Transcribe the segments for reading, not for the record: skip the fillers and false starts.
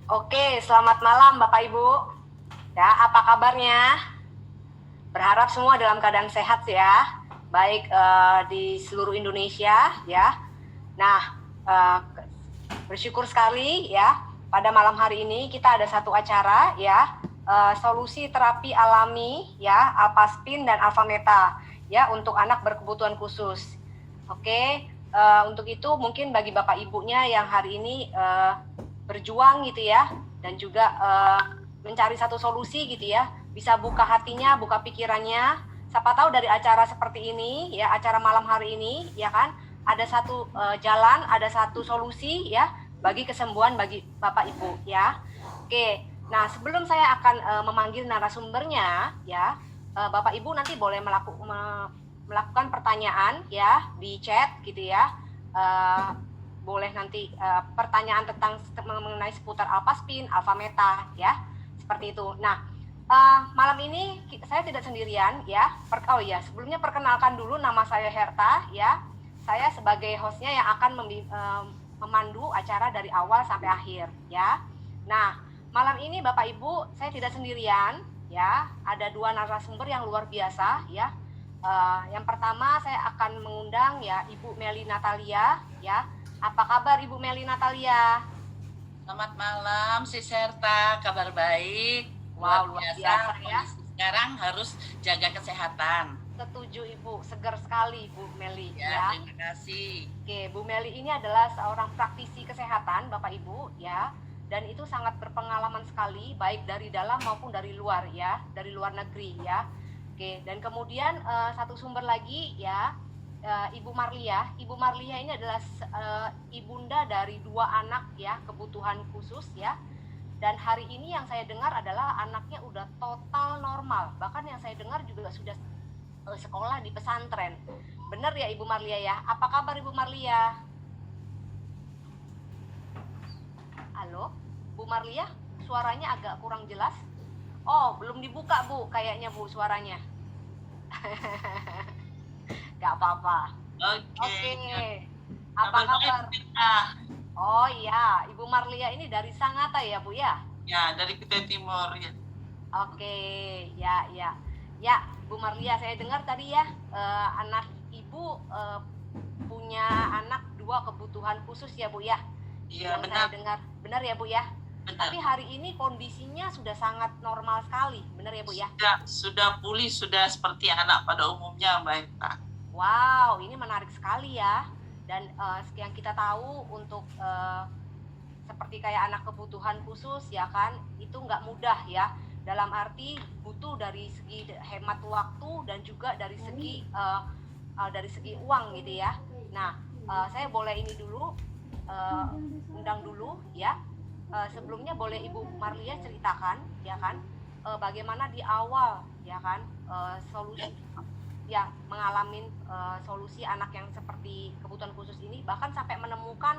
Oke, selamat malam Bapak Ibu. Ya, apa kabarnya? Berharap semua dalam keadaan sehat ya, baik di seluruh Indonesia ya. Nah, bersyukur sekali ya. Pada malam hari ini kita ada satu acara ya, solusi terapi alami ya, Alpaspin dan Alfameta ya untuk anak berkebutuhan khusus. Oke, untuk itu mungkin bagi Bapak Ibunya yang hari ini berjuang gitu ya, dan juga mencari satu solusi gitu ya, bisa buka hatinya, buka pikirannya. Siapa tahu dari acara seperti ini ya, acara malam hari ini ya kan, ada satu jalan, ada satu solusi ya bagi kesembuhan bagi Bapak Ibu ya. Oke, nah sebelum saya akan memanggil narasumbernya ya, Bapak Ibu nanti boleh melakukan pertanyaan ya di chat gitu ya. Boleh nanti pertanyaan tentang mengenai seputar Alpaspin, Alfameta ya, seperti itu. Nah, malam ini saya tidak sendirian ya. Oh ya, sebelumnya perkenalkan dulu, nama saya Herta ya. Saya sebagai hostnya yang akan memandu acara dari awal sampai akhir ya. Nah, malam ini Bapak Ibu saya tidak sendirian ya. Ada dua narasumber yang luar biasa ya. Yang pertama saya akan mengundang ya Ibu Meli Natalia ya. Apa kabar Ibu Meli Natalia? Selamat malam, Si Serta. Kabar baik. Wow, luar biasa ya. Sekarang harus jaga kesehatan. Setuju Ibu, segar sekali Bu Meli ya. Terima kasih. Oke, Bu Meli ini adalah seorang praktisi kesehatan Bapak Ibu ya. Dan itu sangat berpengalaman sekali, baik dari dalam maupun dari luar ya, dari luar negeri ya. Oke, dan kemudian satu sumber lagi ya, Ibu Marlia. Ibu Marlia ini adalah ibunda dari dua anak ya, kebutuhan khusus ya. Dan hari ini yang saya dengar adalah anaknya udah total normal. Bahkan yang saya dengar juga sudah sekolah di pesantren. Benar ya Ibu Marlia ya? Apa kabar Ibu Marlia? Halo, Bu Marlia? Suaranya agak kurang jelas. Oh, belum dibuka Bu, kayaknya Bu suaranya. Gak apa-apa. Oke. Apa kabar? Oh iya, Ibu Marlia ini dari Sangatta ya Bu ya? Ya, dari Kutai Timur ya. Oke, ya. Ya, Bu Marlia, saya dengar tadi ya, anak Ibu punya anak dua kebutuhan khusus ya Bu ya? Iya, benar. Saya dengar, benar ya Bu ya? Benar. Tapi hari ini kondisinya sudah sangat normal sekali, benar ya Bu ya? Sudah pulih, sudah seperti anak pada umumnya Mbak Eka. Wow, ini menarik sekali ya. Dan yang kita tahu untuk seperti kayak anak kebutuhan khusus ya kan, itu nggak mudah ya. Dalam arti butuh dari segi hemat waktu dan juga dari segi uang gitu ya. Nah, saya boleh ini dulu undang dulu ya. Sebelumnya boleh Ibu Marlia ceritakan ya kan, bagaimana di awal ya kan solusi ya mengalami solusi anak yang seperti kebutuhan khusus ini, bahkan sampai menemukan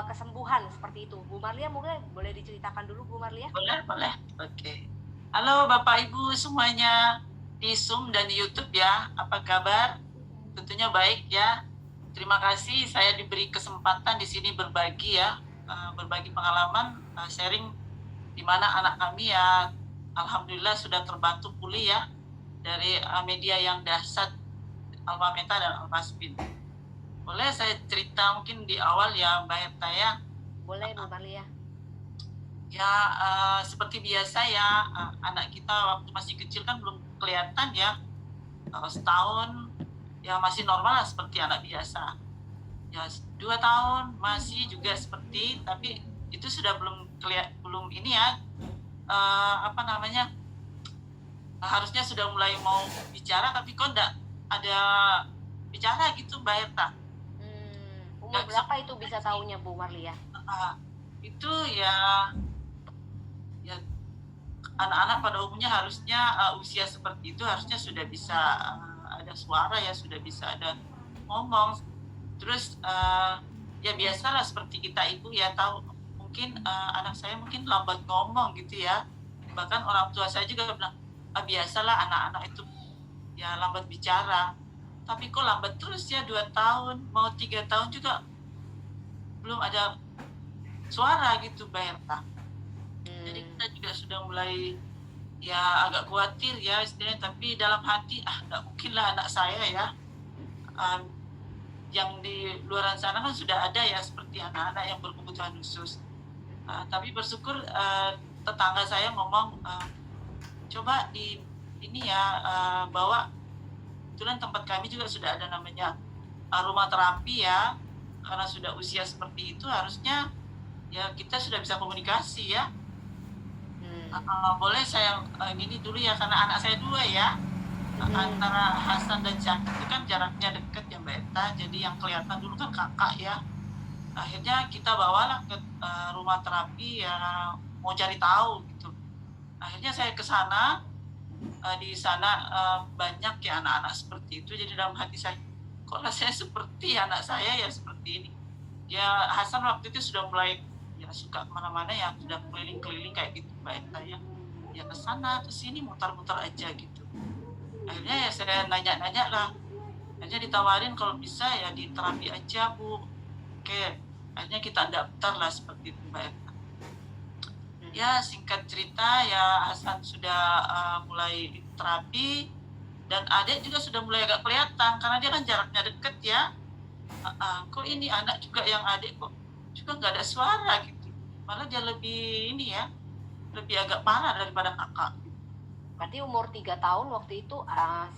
kesembuhan seperti itu. Bu Marlia mungkin boleh diceritakan dulu Bu Marlia? Boleh. Oke. Halo Bapak Ibu semuanya di Zoom dan di YouTube ya. Apa kabar? Tentunya baik ya. Terima kasih saya diberi kesempatan di sini berbagi ya, berbagi pengalaman, sharing di mana anak kami ya alhamdulillah sudah terbantu pulih ya dari media yang dahsyat Alfameta dan Alpaspin. Boleh saya cerita mungkin di awal ya Mbak Herta ya? Boleh Bu Marlia. Ya seperti biasa ya, anak kita waktu masih kecil kan belum kelihatan ya, setahun ya masih normal lah seperti anak biasa. Ya 2 tahun masih juga seperti, tapi itu sudah belum ini ya, harusnya sudah mulai mau bicara tapi kok enggak ada bicara gitu Mbak Herta. Umur berapa itu bisa tahunya Bu Marlia? Itu ya anak-anak pada umumnya harusnya usia seperti itu harusnya sudah bisa ada suara ya, sudah bisa ada ngomong. Terus ya biasalah seperti kita ibu ya tahu, mungkin anak saya mungkin lambat ngomong gitu ya. Bahkan orang tua saya juga bilang, biasalah anak-anak itu ya lambat bicara. Tapi kok lambat terus ya 2 tahun, mau 3 tahun juga belum ada suara gitu Mbak Herta. Jadi kita juga sudah mulai ya agak khawatir ya istilahnya, tapi dalam hati nggak mungkin lah anak saya ya, um, yang di luar sana kan sudah ada ya seperti anak-anak yang berkebutuhan khusus. Tapi bersyukur tetangga saya ngomong, coba di ini ya, bawa, kebetulan tempat kami juga sudah ada namanya rumah terapi ya, karena sudah usia seperti itu harusnya ya kita sudah bisa komunikasi ya. Boleh saya gini dulu ya, karena anak saya dua ya, antara Hasan dan Syakir itu kan jaraknya dekat ya Mbak Eta, jadi yang kelihatan dulu kan kakak ya. Akhirnya kita bawalah ke rumah terapi ya, mau cari tahu gitu. Akhirnya saya ke sana, di sana banyak ya anak-anak seperti itu, jadi dalam hati saya kok rasanya seperti anak saya ya seperti ini ya. Hasan waktu itu sudah mulai ya suka kemana-mana ya, sudah keliling-keliling kayak gitu Mbak Eta ya, ke sana ke sini mutar-mutar aja gitu. Akhirnya ya saya nanya-nanya lah, akhirnya ditawarin kalau bisa ya di terapi aja Bu. Oke, akhirnya kita daftar lah seperti itu Mbak Eta. Ya singkat cerita ya, Hasan sudah mulai terapi, dan adik juga sudah mulai agak kelihatan karena dia kan jaraknya deket ya. Kok ini anak juga yang adik kok juga nggak ada suara gitu, malah dia lebih ini ya, lebih agak parah daripada kakak. Berarti umur 3 tahun waktu itu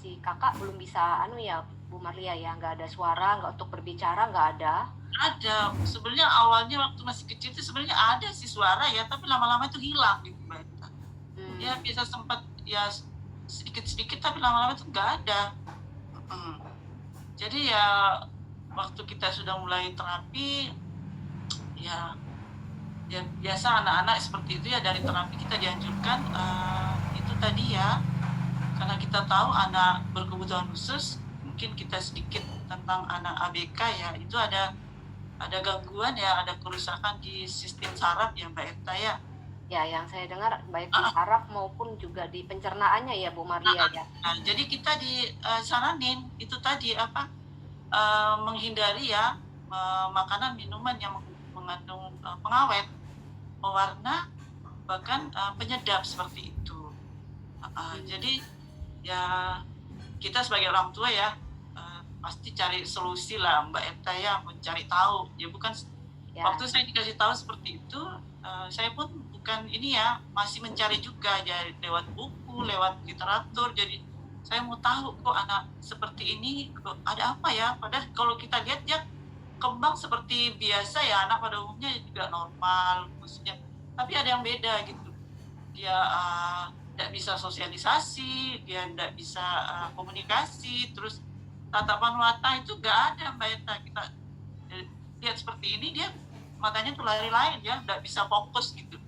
si kakak belum bisa ya Bu Marlia ya, nggak ada suara, nggak untuk berbicara, nggak ada. Ada sebenarnya awalnya waktu masih kecil itu sebenarnya ada sih suara ya, tapi lama-lama itu hilang gitu Mbak Eta. Ya bisa sempat ya sedikit-sedikit, tapi lama-lama itu nggak ada. Jadi ya waktu kita sudah mulai terapi ya biasa anak-anak seperti itu ya, dari terapi kita dianjurkan itu tadi ya, karena kita tahu anak berkebutuhan khusus, mungkin kita sedikit tentang anak ABK ya, itu ada gangguan ya, ada kerusakan di sistem saraf ya Mbak Eta ya. Ya, yang saya dengar baik di saraf maupun juga di pencernaannya ya Bu Marlia ya. Jadi kita disaranin itu tadi menghindari ya makanan minuman yang mengandung pengawet, pewarna, bahkan penyedap seperti itu. Jadi ya kita sebagai orang tua ya pasti cari solusi lah Mbak Eta ya, mencari tahu ya, bukan ya. Waktu saya dikasih tahu seperti itu, saya pun bukan ini ya, masih mencari juga ya, lewat buku, lewat literatur. Jadi saya mau tahu kok anak seperti ini ada apa ya, padahal kalau kita lihat ya kembang seperti biasa ya, anak pada umumnya juga normal maksudnya, tapi ada yang beda gitu. Dia tidak bisa sosialisasi, dia tidak bisa komunikasi, terus tatapan mata itu nggak ada Mbak Eta. Kita lihat seperti ini, dia matanya tuh lari-lain ya, nggak bisa fokus gitu.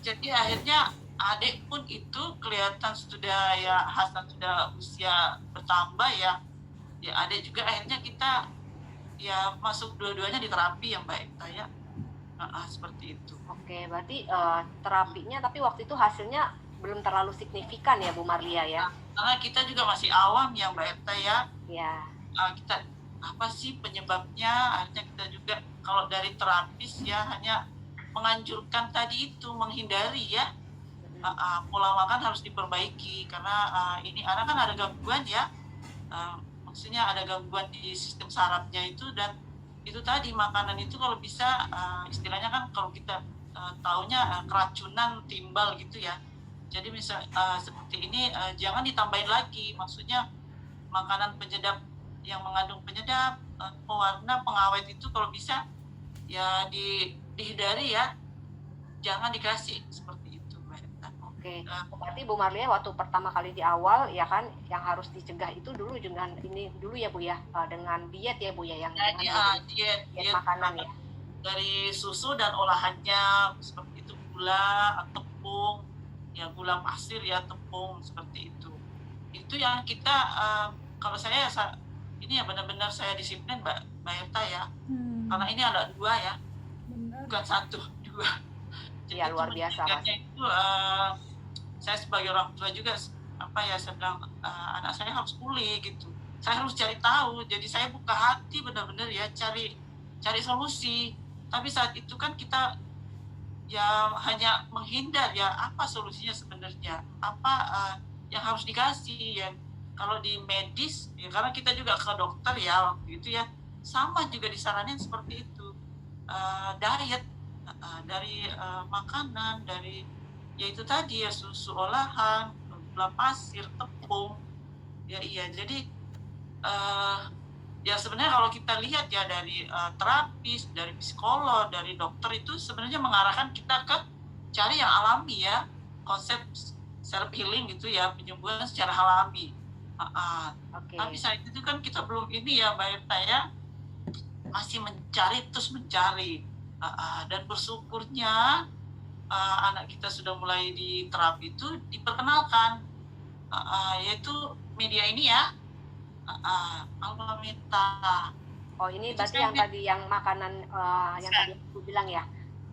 Jadi akhirnya adik pun itu kelihatan sudah ya, Hasan sudah usia bertambah ya, adik juga akhirnya kita ya masuk dua-duanya di terapi ya Mbak Eta ya. Seperti itu. Oke, berarti terapinya tapi waktu itu hasilnya belum terlalu signifikan ya Bu Marlia ya. Karena kita juga masih awam ya Mbak Eta ya. Ya. Kita apa sih penyebabnya, akhirnya kita juga kalau dari terapis ya hanya menganjurkan tadi itu, menghindari ya, pola makan harus diperbaiki karena ini anak kan ada gangguan ya, maksudnya ada gangguan di sistem sarafnya itu, dan itu tadi makanan itu kalau bisa istilahnya kan kalau kita taunya keracunan timbal gitu ya. Jadi misal seperti ini jangan ditambahin lagi, maksudnya makanan penyedap yang mengandung penyedap, pewarna, pengawet itu kalau bisa ya dihindari ya, jangan dikasih seperti itu Mbak Eta. Oke, berarti Bu Marlia waktu pertama kali di awal ya kan yang harus dicegah itu dulu dengan ini dulu ya Bu ya, dengan diet ya Bu ya, yang diet makanan ya. Dari susu dan olahannya seperti itu, gula, tepung, ya gula pasir ya, tepung seperti itu. Itu yang kita kalau saya ini ya benar-benar saya disiplin Mbak Eta ya. Karena ini ada 2 ya. Bukan 1, 2. Jadi ya luar biasa Mas. Itu saya sebagai orang tua juga saya bilang anak saya harus pulih gitu. Saya harus cari tahu. Jadi saya buka hati benar-benar ya, cari solusi. Tapi saat itu kan kita ya hanya menghindar ya. Apa solusinya sebenarnya? Apa yang harus dikasih ya? Kalau di medis ya, karena kita juga ke dokter ya waktu itu ya, sama juga disaranin seperti itu. Diet dari makanan, dari ya itu tadi ya, susu olahan, gula pasir, tepung ya. Iya, jadi ya sebenarnya kalau kita lihat ya dari terapis, dari psikolog, dari dokter, itu sebenarnya mengarahkan kita ke cari yang alami ya, konsep self healing gitu ya, penyembuhan secara alami. Tapi saat itu kan kita belum ini ya Mbak Eva ya, masih mencari terus mencari. Dan bersyukurnya anak kita sudah mulai di terapi itu diperkenalkan, yaitu media ini ya, Alma Meta. Oh, ini berarti yang tadi yang makanan yang tadi aku bilang ya,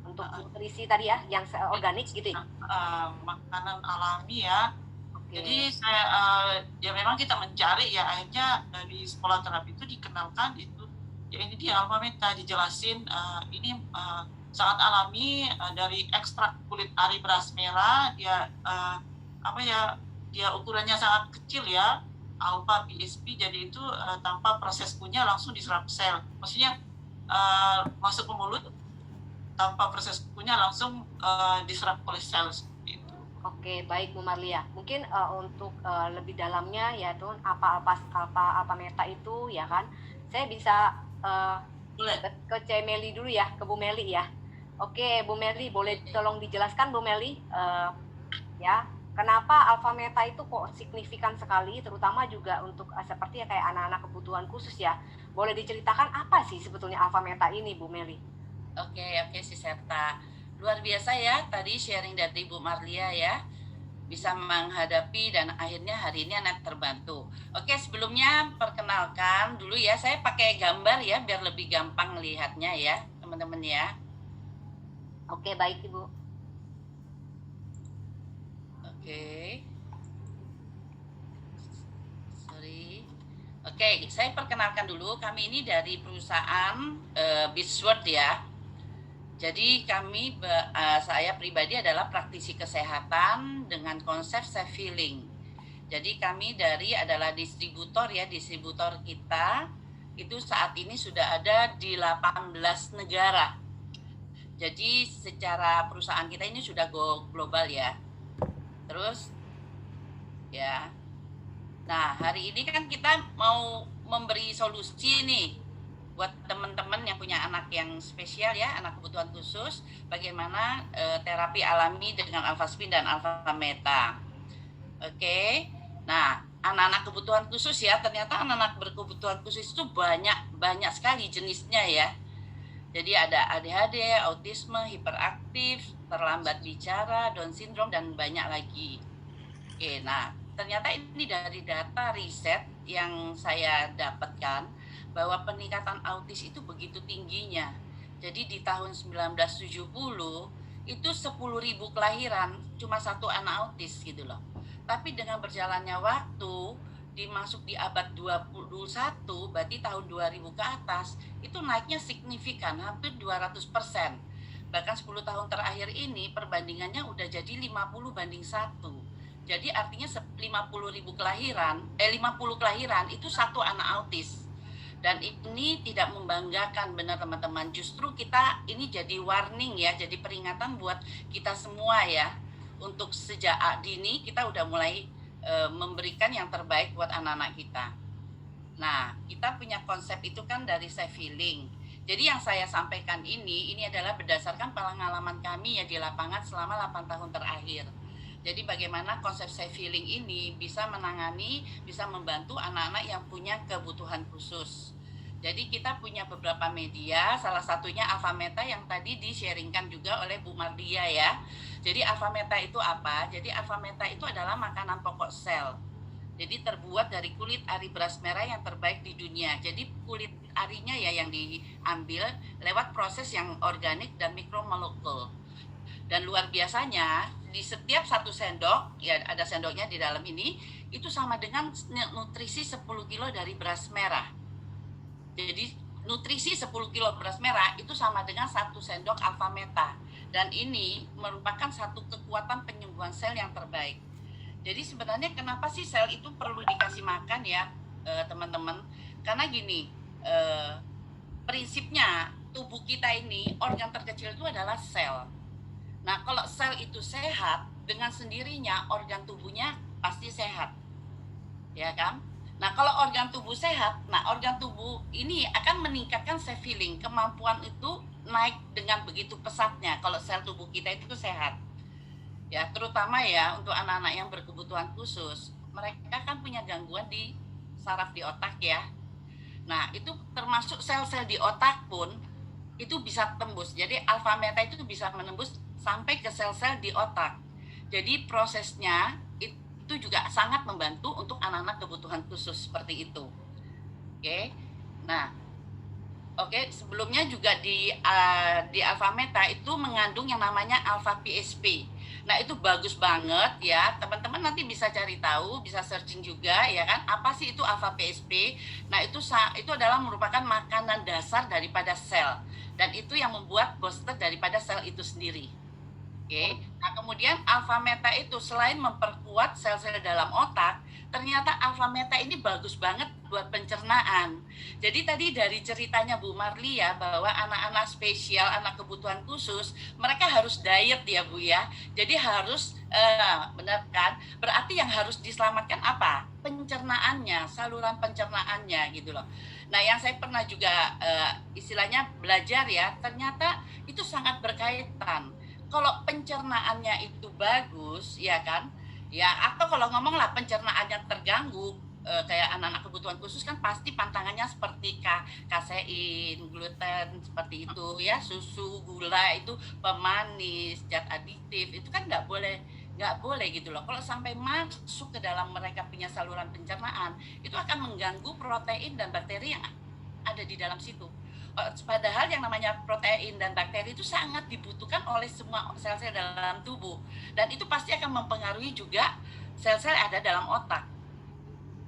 untuk nutrisi tadi ya, yang organik gitu ya? Makanan alami ya. Jadi saya ya memang kita mencari ya, akhirnya dari sekolah terapi itu dikenalkan itu ya, ini dia Alma Meta, dijelasin ini sangat alami, dari ekstrak kulit ari beras merah. Dia apa ya, dia ukurannya sangat kecil ya, alpha PSP, jadi itu tanpa proses kunyah langsung diserap sel, maksudnya masuk ke mulut tanpa proses kunyah langsung diserap oleh sel seperti itu. Oke, baik Bu Marlia. Mungkin untuk lebih dalamnya yaitu apa meta itu ya kan, saya bisa ke C Meli dulu ya, ke Bu Meli ya. Oke, Bu Meli, boleh tolong dijelaskan Bu Meli ya, kenapa alfa meta itu kok signifikan sekali, terutama juga untuk seperti ya kayak anak-anak kebutuhan khusus ya. Boleh diceritakan apa sih sebetulnya alfa meta ini Bu Meli? Oke, Si Serta. Luar biasa ya tadi sharing dari Bu Marlia ya. Bisa menghadapi dan akhirnya hari ini anak terbantu. Oke, sebelumnya perkenalkan dulu ya, saya pakai gambar ya biar lebih gampang melihatnya ya teman-teman ya. Oke, baik Ibu. Oke. Sorry. Oke, saya perkenalkan dulu, kami ini dari perusahaan Beachworld ya. Jadi kami, saya pribadi adalah praktisi kesehatan dengan konsep self healing. Jadi kami adalah distributor ya, distributor kita itu saat ini sudah ada di 18 negara. Jadi secara perusahaan kita ini sudah go global ya. Terus ya. Nah, hari ini kan kita mau memberi solusi nih buat teman-teman yang punya anak yang spesial ya, anak kebutuhan khusus, bagaimana terapi alami dengan alpha spin dan alpha meta. Oke. Nah, anak-anak kebutuhan khusus ya, ternyata anak-anak berkebutuhan khusus itu banyak sekali jenisnya ya. Jadi ada ADHD, autisme, hiperaktif, terlambat bicara, Down syndrome, dan banyak lagi. Oke, nah ternyata ini dari data riset yang saya dapatkan bahwa peningkatan autis itu begitu tingginya. Jadi di tahun 1970 itu 10.000 kelahiran cuma satu anak autis gitu loh. Tapi dengan berjalannya waktu, dimasuk di abad 21, berarti tahun 2000 ke atas, itu naiknya signifikan, hampir 200%. Bahkan 10 tahun terakhir ini perbandingannya udah jadi 50:1. Jadi artinya 50.000 kelahiran, 50 kelahiran itu satu anak autis. Dan ini tidak membanggakan benar teman-teman. Justru kita ini jadi warning ya, jadi peringatan buat kita semua ya. Untuk sejak dini kita udah mulai memberikan yang terbaik buat anak-anak kita. Nah, kita punya konsep itu kan dari self healing. Jadi yang saya sampaikan ini adalah berdasarkan pengalaman kami ya di lapangan selama 8 tahun terakhir. Jadi bagaimana konsep self healing ini bisa menangani, bisa membantu anak-anak yang punya kebutuhan khusus. Jadi kita punya beberapa media, salah satunya Alpha Meta yang tadi di-sharingkan juga oleh Bu Mardia ya. Jadi Alpha Meta itu apa? Jadi Alpha Meta itu adalah makanan pokok sel. Jadi terbuat dari kulit ari beras merah yang terbaik di dunia. Jadi kulit arinya ya yang diambil lewat proses yang organik dan mikromolekul. Dan luar biasanya di setiap 1 sendok, ya ada sendoknya di dalam ini, itu sama dengan nutrisi 10 kilo dari beras merah. Jadi nutrisi 10 kilo beras merah itu sama dengan 1 sendok Alpha Meta. dan ini merupakan satu kekuatan penyembuhan sel yang terbaik. Jadi sebenarnya kenapa sih sel itu perlu dikasih makan ya teman-teman? Karena gini, prinsipnya tubuh kita ini organ terkecil itu adalah sel. Nah kalau sel itu sehat, dengan sendirinya organ tubuhnya pasti sehat, ya kan? Nah kalau organ tubuh sehat, nah organ tubuh ini akan meningkatkan self healing, kemampuan itu naik dengan begitu pesatnya kalau sel tubuh kita itu sehat. Ya, terutama ya untuk anak-anak yang berkebutuhan khusus, mereka kan punya gangguan di saraf di otak ya. Nah, itu termasuk sel-sel di otak pun itu bisa tembus. Jadi alfa meta itu bisa menembus sampai ke sel-sel di otak. Jadi prosesnya itu juga sangat membantu untuk anak-anak kebutuhan khusus seperti itu. Oke. Nah, oke, sebelumnya juga di alfa meta itu mengandung yang namanya alfa PSP. Nah, itu bagus banget ya. Teman-teman nanti bisa cari tahu, bisa searching juga ya kan. Apa sih itu alfa PSP? Nah, itu adalah merupakan makanan dasar daripada sel. Dan itu yang membuat booster daripada sel itu sendiri. Oke. Nah, kemudian alfa meta itu selain memperkuat sel-sel dalam otak, ternyata alfa meta ini bagus banget buat pencernaan. Jadi tadi dari ceritanya Bu Marli ya, bahwa anak-anak spesial, anak kebutuhan khusus, mereka harus diet ya Bu ya. Jadi harus, benar kan? Berarti yang harus diselamatkan apa? Pencernaannya, saluran pencernaannya gitu loh. Nah yang saya pernah juga istilahnya belajar ya, ternyata itu sangat berkaitan. Kalau pencernaannya itu bagus, ya kan, ya atau kalau ngomong lah pencernaannya terganggu, kayak anak-anak kebutuhan khusus kan pasti pantangannya seperti kasein, gluten seperti itu ya, susu, gula itu pemanis, zat adiktif itu kan nggak boleh gitu loh. Kalau sampai masuk ke dalam mereka punya saluran pencernaan, itu akan mengganggu protein dan bakteri yang ada di dalam situ. Padahal yang namanya protein dan bakteri itu sangat dibutuhkan oleh semua sel-sel dalam tubuh, dan itu pasti akan mempengaruhi juga sel-sel ada dalam otak.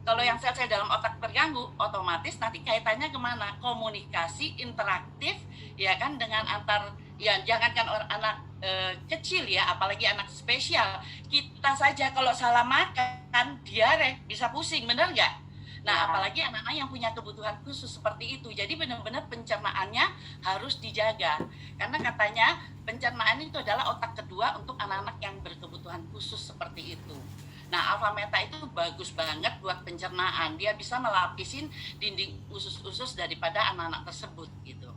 Kalau yang sel-sel dalam otak terganggu, otomatis nanti kaitannya kemana? Komunikasi interaktif ya kan, dengan antar, ya jangankan orang anak kecil ya, apalagi anak spesial. Kita saja kalau salah makan diare bisa pusing, bener nggak? Nah, apalagi anak-anak yang punya kebutuhan khusus seperti itu. Jadi benar-benar pencernaannya harus dijaga. Karena katanya pencernaan itu adalah otak kedua untuk anak-anak yang berkebutuhan khusus seperti itu. Nah, alfa meta itu bagus banget buat pencernaan. Dia bisa melapisin dinding usus-usus daripada anak-anak tersebut gitu.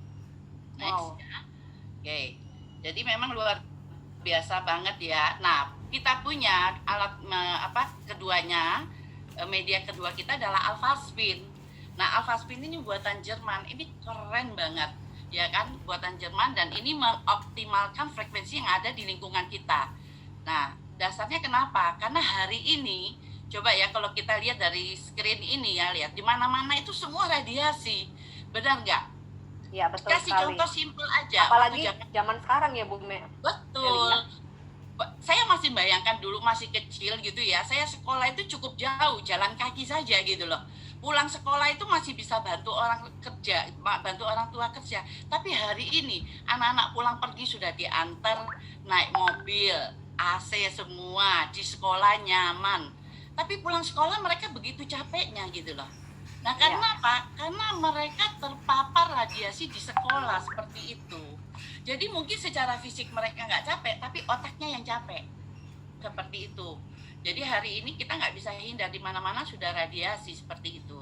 Next ya. Oke. Jadi memang luar biasa banget ya. Nah, kita punya alat keduanya. Media kedua kita adalah alpha spin. Nah, alpha spin ini buatan Jerman. Ini keren banget, ya kan? Buatan Jerman, dan ini mengoptimalkan frekuensi yang ada di lingkungan kita. Nah, dasarnya kenapa? Karena hari ini, coba ya kalau kita lihat dari screen ini ya, lihat di mana-mana itu semua radiasi. Benar nggak? Ya, betul Kasih sekali. contoh simpel aja. Apalagi zaman sekarang ya Bu Me. Betul. Saya masih bayangkan dulu masih kecil gitu ya, saya sekolah itu cukup jauh, jalan kaki saja gitu loh. Pulang sekolah itu masih bisa bantu orang kerja, bantu orang tua kerja. Tapi hari ini anak-anak pulang pergi sudah diantar naik mobil, AC semua, di sekolah nyaman. Tapi pulang sekolah mereka begitu capeknya gitu loh. Nah karena apa? Karena mereka terpapar radiasi di sekolah seperti itu. Jadi mungkin secara fisik mereka nggak capek, tapi otaknya yang capek. Seperti itu. Jadi hari ini kita nggak bisa hindar, di mana-mana sudah radiasi seperti itu.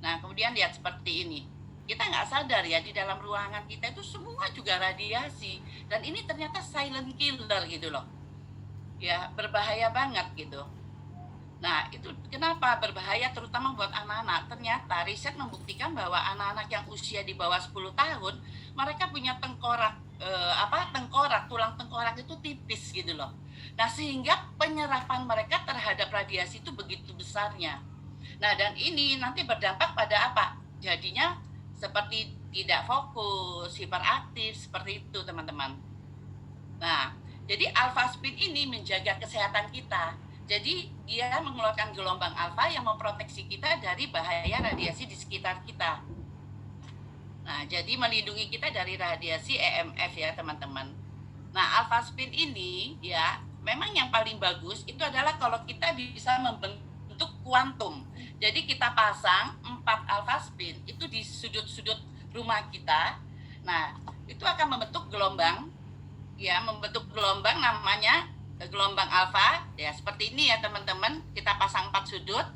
Nah kemudian lihat seperti ini. Kita nggak sadar ya, di dalam ruangan kita itu semua juga radiasi. Dan ini ternyata silent killer gitu loh. Ya, berbahaya banget gitu. Nah, itu kenapa berbahaya terutama buat anak-anak? Ternyata riset membuktikan bahwa anak-anak yang usia di bawah 10 tahun, mereka punya tengkorak, tulang tengkorak itu tipis gitu loh. Nah, sehingga penyerapan mereka terhadap radiasi itu begitu besarnya. Nah, dan ini nanti berdampak pada apa? Jadinya seperti tidak fokus, hiperaktif, seperti itu teman-teman. Nah, jadi alpha spin ini menjaga kesehatan kita. Jadi dia mengeluarkan gelombang alfa yang memproteksi kita dari bahaya radiasi di sekitar kita. Nah, jadi melindungi kita dari radiasi EMF ya teman-teman. Nah, alpha spin ini ya memang yang paling bagus itu adalah kalau kita bisa membentuk kuantum. Jadi kita pasang 4 alpha spin itu di sudut-sudut rumah kita. Nah, itu akan membentuk gelombang ya, membentuk gelombang namanya gelombang alfa ya, seperti ini ya teman-teman. Kita pasang 4 sudut.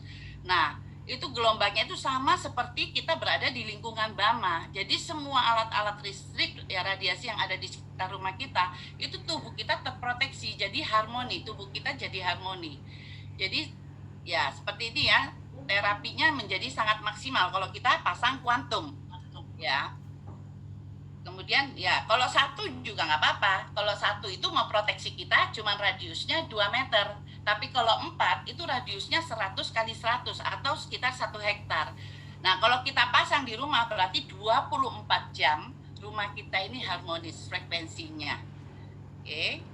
Nah, itu gelombangnya itu sama seperti kita berada di lingkungan Bama. Jadi semua alat-alat listrik ya, radiasi yang ada di sekitar rumah kita itu tubuh kita terproteksi, jadi harmoni, tubuh kita jadi harmoni. Jadi ya seperti ini ya, terapinya menjadi sangat maksimal kalau kita pasang kuantum ya. Kemudian ya kalau 1 juga nggak apa-apa. Kalau 1 itu memproteksi kita cuma radiusnya 2 meter. Tapi kalau 4 itu radiusnya 100 kali 100 atau sekitar 1 hektar. Nah kalau kita pasang di rumah berarti 24 jam rumah kita ini harmonis frekuensinya. Oke.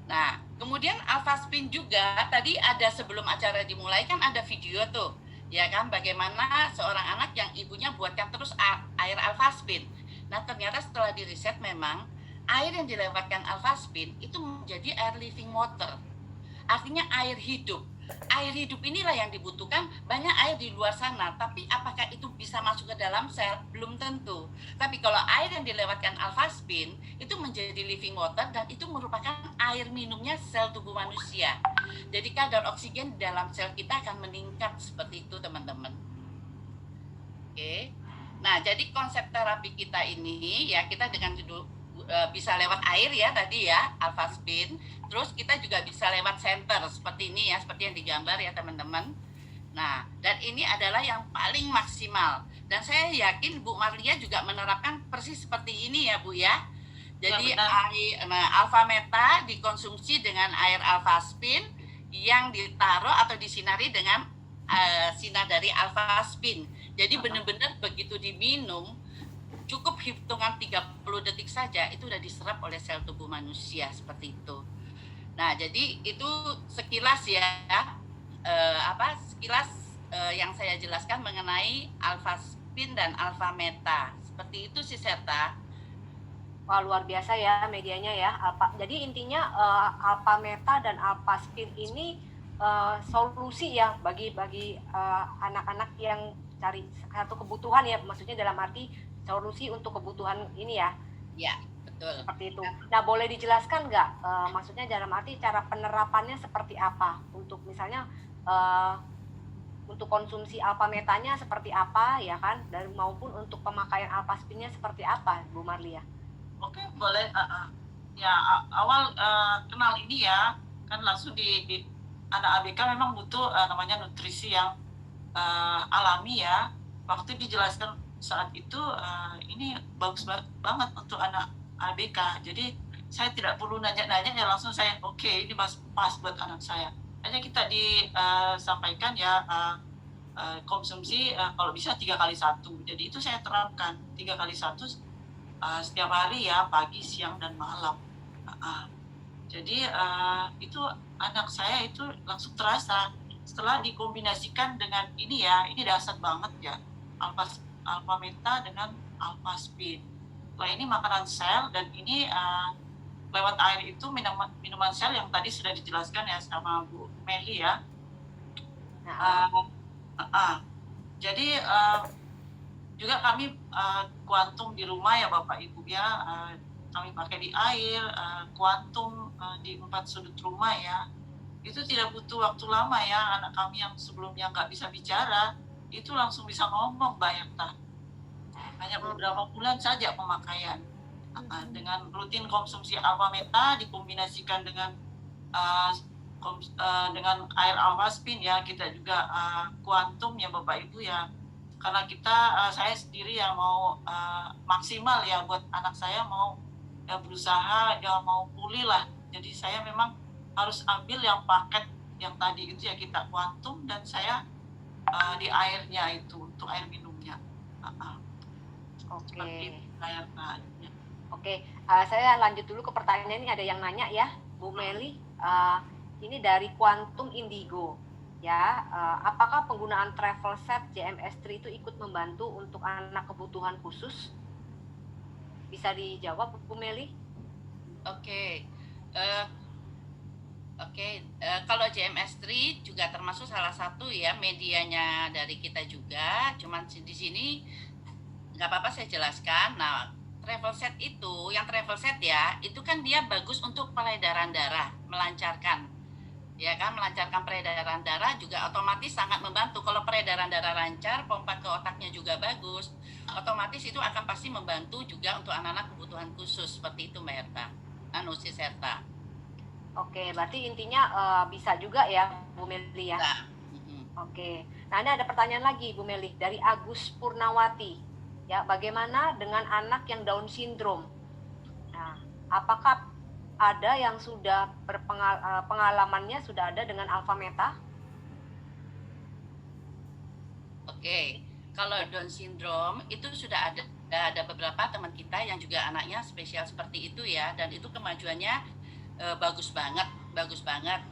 Nah kemudian alpha spin juga tadi ada sebelum acara dimulai kan ada video tuh. Ya kan, bagaimana seorang anak yang ibunya buatkan terus air alpha spin. Nah ternyata setelah diriset memang air yang dilewatkan alpha spin itu menjadi air living water, artinya air hidup. Air hidup inilah yang dibutuhkan. Banyak air di luar sana, tapi apakah itu bisa masuk ke dalam sel? Belum tentu. Tapi kalau air yang dilewatkan alpha spin itu menjadi living water dan itu merupakan air minumnya sel tubuh manusia. Jadi kadar oksigen di dalam sel kita akan meningkat seperti itu teman-teman. Oke. Nah jadi konsep terapi kita ini ya, kita dengan bisa lewat air ya tadi ya, alpha spin. Terus kita juga bisa lewat center seperti ini ya, seperti yang digambar ya teman-teman. Nah, dan ini adalah yang paling maksimal. Dan saya yakin Bu Marlia juga menerapkan persis seperti ini ya Bu ya. Jadi alpha meta dikonsumsi dengan air alpha spin yang ditaruh atau disinari dengan sinar dari alpha spin. Jadi benar-benar begitu diminum, cukup hitungan 30 detik saja itu sudah diserap oleh sel tubuh manusia seperti itu. Nah, jadi itu sekilas ya, sekilas yang saya jelaskan mengenai alpha spin dan alpha meta. Seperti itu sih Serta. Wah, luar biasa ya medianya ya. Jadi intinya alpha meta dan alpha spin ini solusi ya bagi anak-anak yang cari satu kebutuhan ya, maksudnya dalam arti solusi untuk kebutuhan ini ya. Ya, betul. Seperti itu. Nah, boleh dijelaskan nggak, maksudnya dalam arti cara penerapannya seperti apa? Untuk misalnya untuk konsumsi alpha metanya seperti apa ya kan, dan maupun untuk pemakaian alpha spinnya seperti apa, Bu Marlia? Oke, boleh. Ya awal kenal ini ya kan langsung di anak ABK memang butuh namanya nutrisi yang alami ya. Waktu dijelaskan saat itu ini bagus banget untuk anak ABK. Jadi saya tidak perlu nanya-nanya ya, langsung saya oke, ini pas buat anak saya. Hanya kita disampaikan ya konsumsi kalau bisa 3 kali 1. Jadi itu saya terapkan 3 kali 1 setiap hari ya, pagi, siang dan malam. Jadi itu anak saya itu langsung terasa setelah dikombinasikan dengan ini ya, ini dasar banget ya, alpha meta dengan alpha spin. Setelah ini makanan sel dan ini lewat air itu minuman sel yang tadi sudah dijelaskan ya sama Bu Meli ya. Jadi juga kami kuantum di rumah ya Bapak Ibu ya, kami pakai di air, kuantum di 4 sudut rumah ya. Itu tidak butuh waktu lama ya, anak kami yang sebelumnya nggak bisa bicara itu langsung bisa ngomong banyak tak. Hanya beberapa bulan saja pemakaian. Dengan rutin konsumsi alpha meta dikombinasikan dengan air alpha spin ya, kita juga kuantum ya Bapak Ibu ya. Karena saya sendiri yang mau maksimal ya buat anak saya, mau ya berusaha ya mau pulih lah. Jadi saya memang harus ambil yang paket yang tadi itu ya, kita kuantum dan saya di airnya itu untuk air minumnya. Oke. Oke, saya lanjut dulu ke pertanyaan ini, ada yang nanya ya, Bu Meli. Ini dari Quantum Indigo. Ya, apakah penggunaan travel set JMS3 itu ikut membantu untuk anak kebutuhan khusus? Bisa dijawab Bu Meli? Oke. Eh, kalau JMS3 juga termasuk salah satu ya medianya dari kita juga. Cuman di sini nggak apa-apa saya jelaskan. Nah, travel set itu, yang travel set ya, itu kan dia bagus untuk peredaran darah, melancarkan, ya kan, melancarkan peredaran darah juga otomatis sangat membantu. Kalau peredaran darah lancar, pompa ke otaknya juga bagus, otomatis itu akan pasti membantu juga untuk anak-anak kebutuhan khusus seperti itu, Mbak Erta. Si Serta. Oke, berarti intinya bisa juga ya Bu Meli ya. Nah, Oke, nah ini ada pertanyaan lagi Bu Meli dari Agus Purnawati. Ya, bagaimana dengan anak yang Down syndrome? Nah, apakah ada yang sudah pengalamannya sudah ada dengan alfa meta? Oke, kalau Down syndrome itu sudah ada beberapa teman kita yang juga anaknya spesial seperti itu ya, dan itu kemajuannya bagus banget, bagus banget.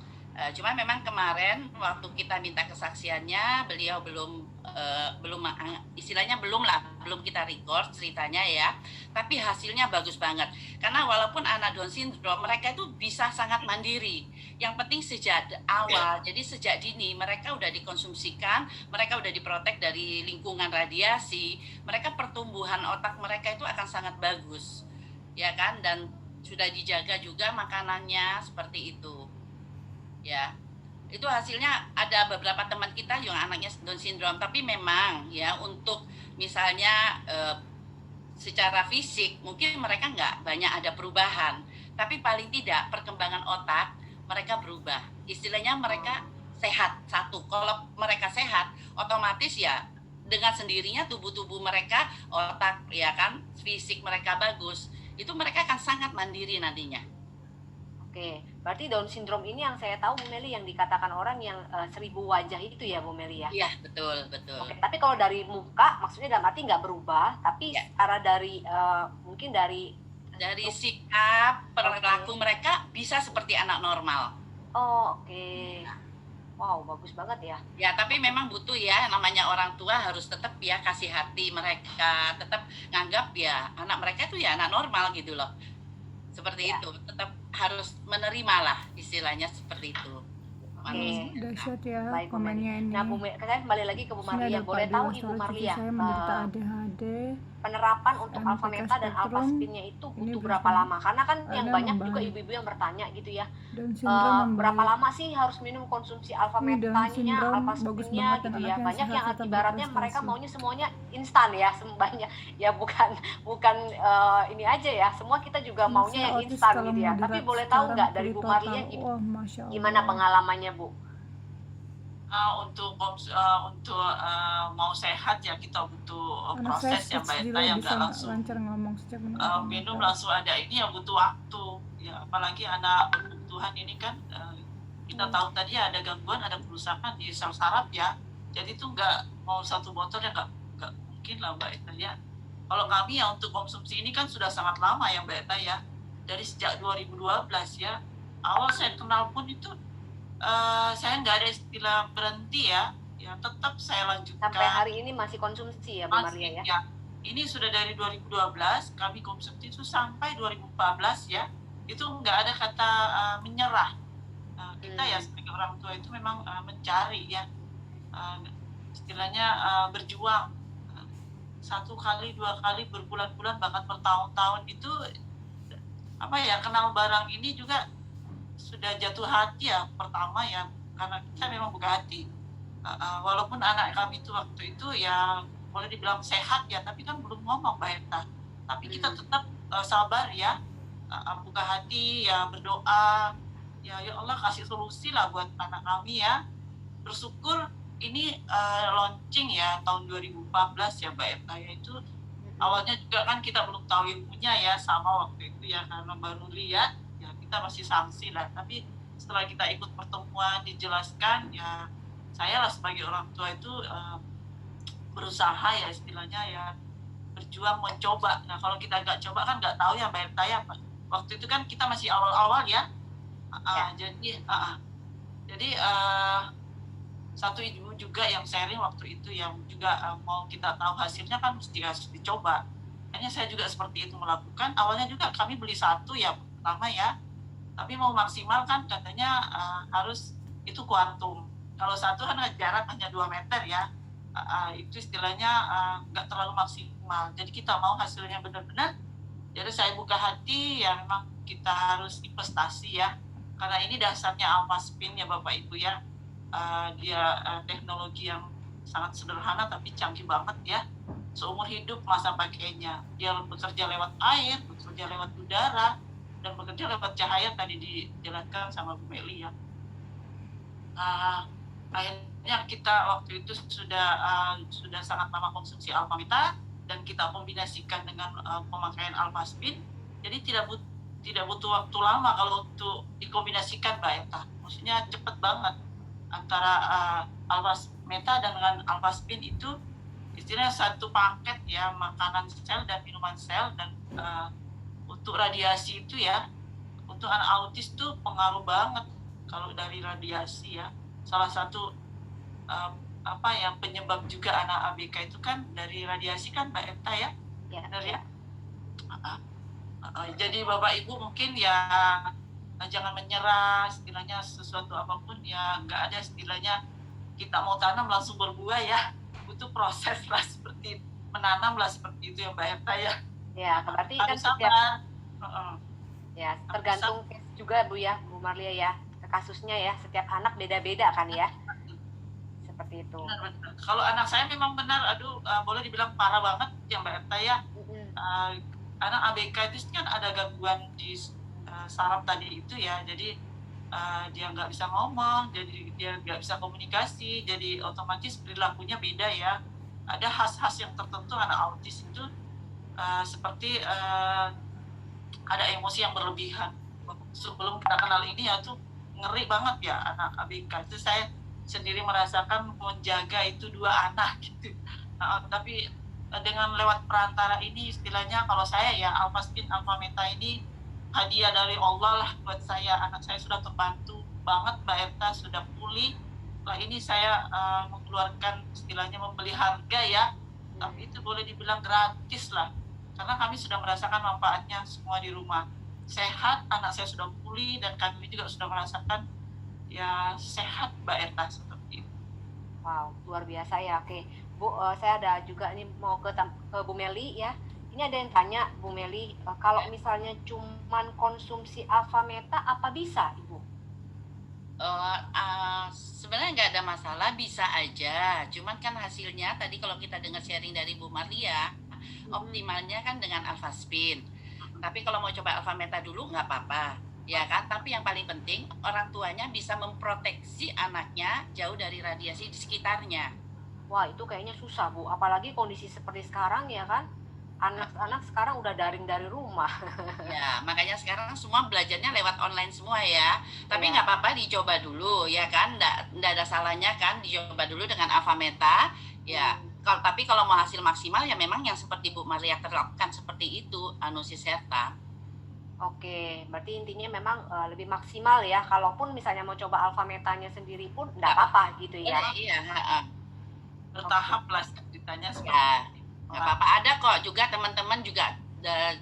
Cuma memang kemarin waktu kita minta kesaksiannya, beliau belum istilahnya belum kita record ceritanya ya, tapi hasilnya bagus banget. Karena walaupun anak Down syndrome, mereka itu bisa sangat mandiri. Yang penting sejak awal, jadi sejak dini mereka udah dikonsumsikan, mereka udah diprotek dari lingkungan radiasi, mereka pertumbuhan otak mereka itu akan sangat bagus, ya kan? Dan sudah dijaga juga makanannya seperti itu, ya. Itu hasilnya ada beberapa teman kita yang anaknya Down syndrome, tapi memang ya untuk misalnya secara fisik mungkin mereka nggak banyak ada perubahan, tapi paling tidak perkembangan otak mereka berubah. Istilahnya mereka sehat satu. Kalau mereka sehat, otomatis ya dengan sendirinya tubuh mereka, otak ya kan, fisik mereka bagus, itu mereka akan sangat mandiri nantinya. Oke, berarti Down syndrome ini yang saya tahu Bu Meli yang dikatakan orang yang 1000 wajah itu ya Bu Meli ya? Iya, betul. Oke, tapi kalau dari muka maksudnya dalam arti nggak berubah, tapi ya, secara dari mungkin dari sikap, perilaku mereka bisa seperti anak normal. Oh, oke. Wow, bagus banget ya. Ya, tapi memang butuh ya, namanya orang tua harus tetap ya kasih hati mereka, tetap nganggap ya anak mereka itu ya anak normal gitu loh. Seperti itu, tetap harus menerima lah istilahnya seperti itu. Dahsyat ya Baik, Bu komennya Meli. ini. Nah, saya kembali lagi ke Bu Marlia. Boleh tahu Ibu Marlia, saya menderita ADHD. penerapan untuk MTK alfa meta dan alfa spektrum spinnya itu ini butuh berapa bersama- lama? Karena kan yang Anda banyak juga membaik. ibu-ibu yang bertanya gitu ya. Down syndrome Berapa membaik. lama sih harus minum konsumsi alfa Ini Down metanya, syndrome alfa bagus spinnya banget dan gitu ya. anaknya Banyak sehat yang tetap ibaratnya mereka berprestasi. maunya semuanya instan ya, banyak ya bukan ini aja ya. Semua kita juga maunya yang Masa autis instan kalau gitu ya. Tapi moderat, boleh tahu sekarang nggak dari pulih Bu total. Marlia Wah, Masya Allah. gimana pengalamannya Bu? Untuk mau sehat ya kita butuh Anak saya proses yang stage baik zero yang bisa nggak langsung lancar ngomong sejak minum minum langsung ada ini ya butuh waktu ya, apalagi anak berkebutuhan ini kan kita tahu tadi ada gangguan, ada kerusakan di sel saraf ya, jadi itu nggak mau satu botol ya nggak mungkin lah Mbak Eta ya. Kalau kami ya untuk konsumsi ini kan sudah sangat lama ya Mbak Eta ya, dari sejak 2012 ya. Awal saya kenal pun itu saya nggak ada istilah berhenti ya tetap saya lanjutkan Sampai hari ini masih konsumsi ya Bu Marlia ya? ya. Ini sudah dari 2012 kami konsumsi itu sampai 2014 ya, itu nggak ada kata menyerah. Kita ya sebagai orang tua itu memang mencari ya, istilahnya berjuang, 1 kali 2 kali berbulan-bulan bahkan bertahun-tahun itu apa ya, kenal barang ini juga sudah jatuh hati ya pertama ya, karena kita memang buka hati. Walaupun anak kami itu waktu itu ya boleh dibilang sehat ya, tapi kan belum ngomong Mbak Eta, tapi kita tetap sabar ya, buka hati ya, berdoa ya, ya Allah kasih solusi lah buat anak kami ya. Bersyukur ini launching ya tahun 2014 ya Mbak Eta ya, itu awalnya juga kan kita belum tahu ilmunya ya, sama waktu itu ya karena baru lihat ya kita masih sanksi lah, tapi setelah kita ikut pertemuan dijelaskan ya, saya lah sebagai orang tua itu berusaha ya istilahnya ya, berjuang mencoba. Nah kalau kita nggak coba kan nggak tahu ya Mbak Erta ya, waktu itu kan kita masih awal-awal ya, jadi satu ibu juga yang sharing waktu itu yang juga mau kita tahu hasilnya kan mesti harus dicoba. Hanya saya juga seperti itu melakukan. Awalnya juga kami beli 1 ya pertama ya. Tapi mau maksimal kan katanya harus itu kuantum. Kalau satu kan jarak hanya 2 meter ya. Itu istilahnya nggak terlalu maksimal. Jadi kita mau hasilnya benar-benar. Jadi saya buka hati ya, memang kita harus investasi ya. Karena ini dasarnya Alpha Spin ya Bapak Ibu ya. Dia teknologi yang sangat sederhana tapi canggih banget ya. Seumur hidup masa pakainya. Dia bekerja lewat air, bekerja lewat udara, dan bekerja lewat cahaya tadi dijelaskan sama Bu Meli ya. Akhirnya kita waktu itu sudah sangat lama konsumsi Alpha Meta dan kita kombinasikan dengan pemakaian Alpha Spin. Jadi tidak butuh waktu lama kalau untuk dikombinasikan Mbak Eta. Maksudnya cepet banget antara Alpha Meta dan dengan Alpha Spin itu istilahnya satu paket ya, makanan sel dan minuman sel. Dan untuk radiasi itu ya, untuk anak autis tuh pengaruh banget kalau dari radiasi ya. Salah satu penyebab juga anak ABK itu kan dari radiasi kan Mbak Eta ya, benar ya. Jadi Bapak Ibu mungkin ya jangan menyerah, istilahnya sesuatu apapun ya nggak ada istilahnya kita mau tanam langsung berbuah ya, butuh proses lah, seperti menanam lah, seperti itu ya Mbak Eta ya. Ya, berarti kan setiap ya tergantung case juga Bu ya, Bu Marlia ya, kasusnya ya, setiap anak beda-beda kan ya, seperti itu. Benar. Kalau anak saya memang benar, boleh dibilang parah banget ya Mbak Eta ya. Anak ABK itu kan ada gangguan di saraf tadi itu ya, jadi dia nggak bisa ngomong, jadi dia nggak bisa komunikasi, jadi otomatis perilakunya beda ya. Ada khas-khas yang tertentu anak autis itu seperti ada emosi yang berlebihan. Sebelum kita kenal ini ya tuh ngeri banget ya anak ABK itu. Saya sendiri merasakan menjaga itu 2 anak gitu. Tapi dengan lewat perantara ini istilahnya, kalau saya ya Alpha Spin, Alpha Meta ini hadiah dari Allah lah buat saya. Anak saya sudah terbantu banget Mbak Eta, sudah pulih. Setelah ini saya mengeluarkan istilahnya membeli harga ya, tapi itu boleh dibilang gratis lah, karena kami sudah merasakan manfaatnya semua di rumah. Sehat, anak saya sudah pulih, dan kami juga sudah merasakan ya sehat Mbak Eta seperti itu. Wow, luar biasa ya. Oke Bu, saya ada juga nih mau ke Bu Meli ya. Ini ada yang tanya Bu Meli, kalau misalnya cuman konsumsi Alpha Meta apa bisa Ibu? Sebenarnya nggak ada masalah, bisa aja. Cuman kan hasilnya tadi kalau kita dengar sharing dari Bu Marlia, optimalnya kan dengan Alpha Spin. Tapi kalau mau coba Alpha Meta dulu nggak apa-apa, ya kan? Tapi yang paling penting orang tuanya bisa memproteksi anaknya jauh dari radiasi di sekitarnya. Wah, itu kayaknya susah Bu, apalagi kondisi seperti sekarang ya kan. Anak-anak sekarang udah daring dari rumah. Ya, makanya sekarang semua belajarnya lewat online semua ya. Tapi Ya. nggak apa-apa dicoba dulu, ya kan? Nggak ada salahnya kan dicoba dulu dengan Alpha Meta. Ya, tapi kalau mau hasil maksimal ya memang yang seperti Bu Maria terapkan seperti itu, Siserta. Oke, berarti intinya memang lebih maksimal ya. Kalaupun misalnya mau coba Alpha Metanya sendiri pun nggak apa-apa gitu ya. Iya, Bertahap lah ceritanya seperti ya. itu. Nggak apa-apa, ada kok juga teman-teman juga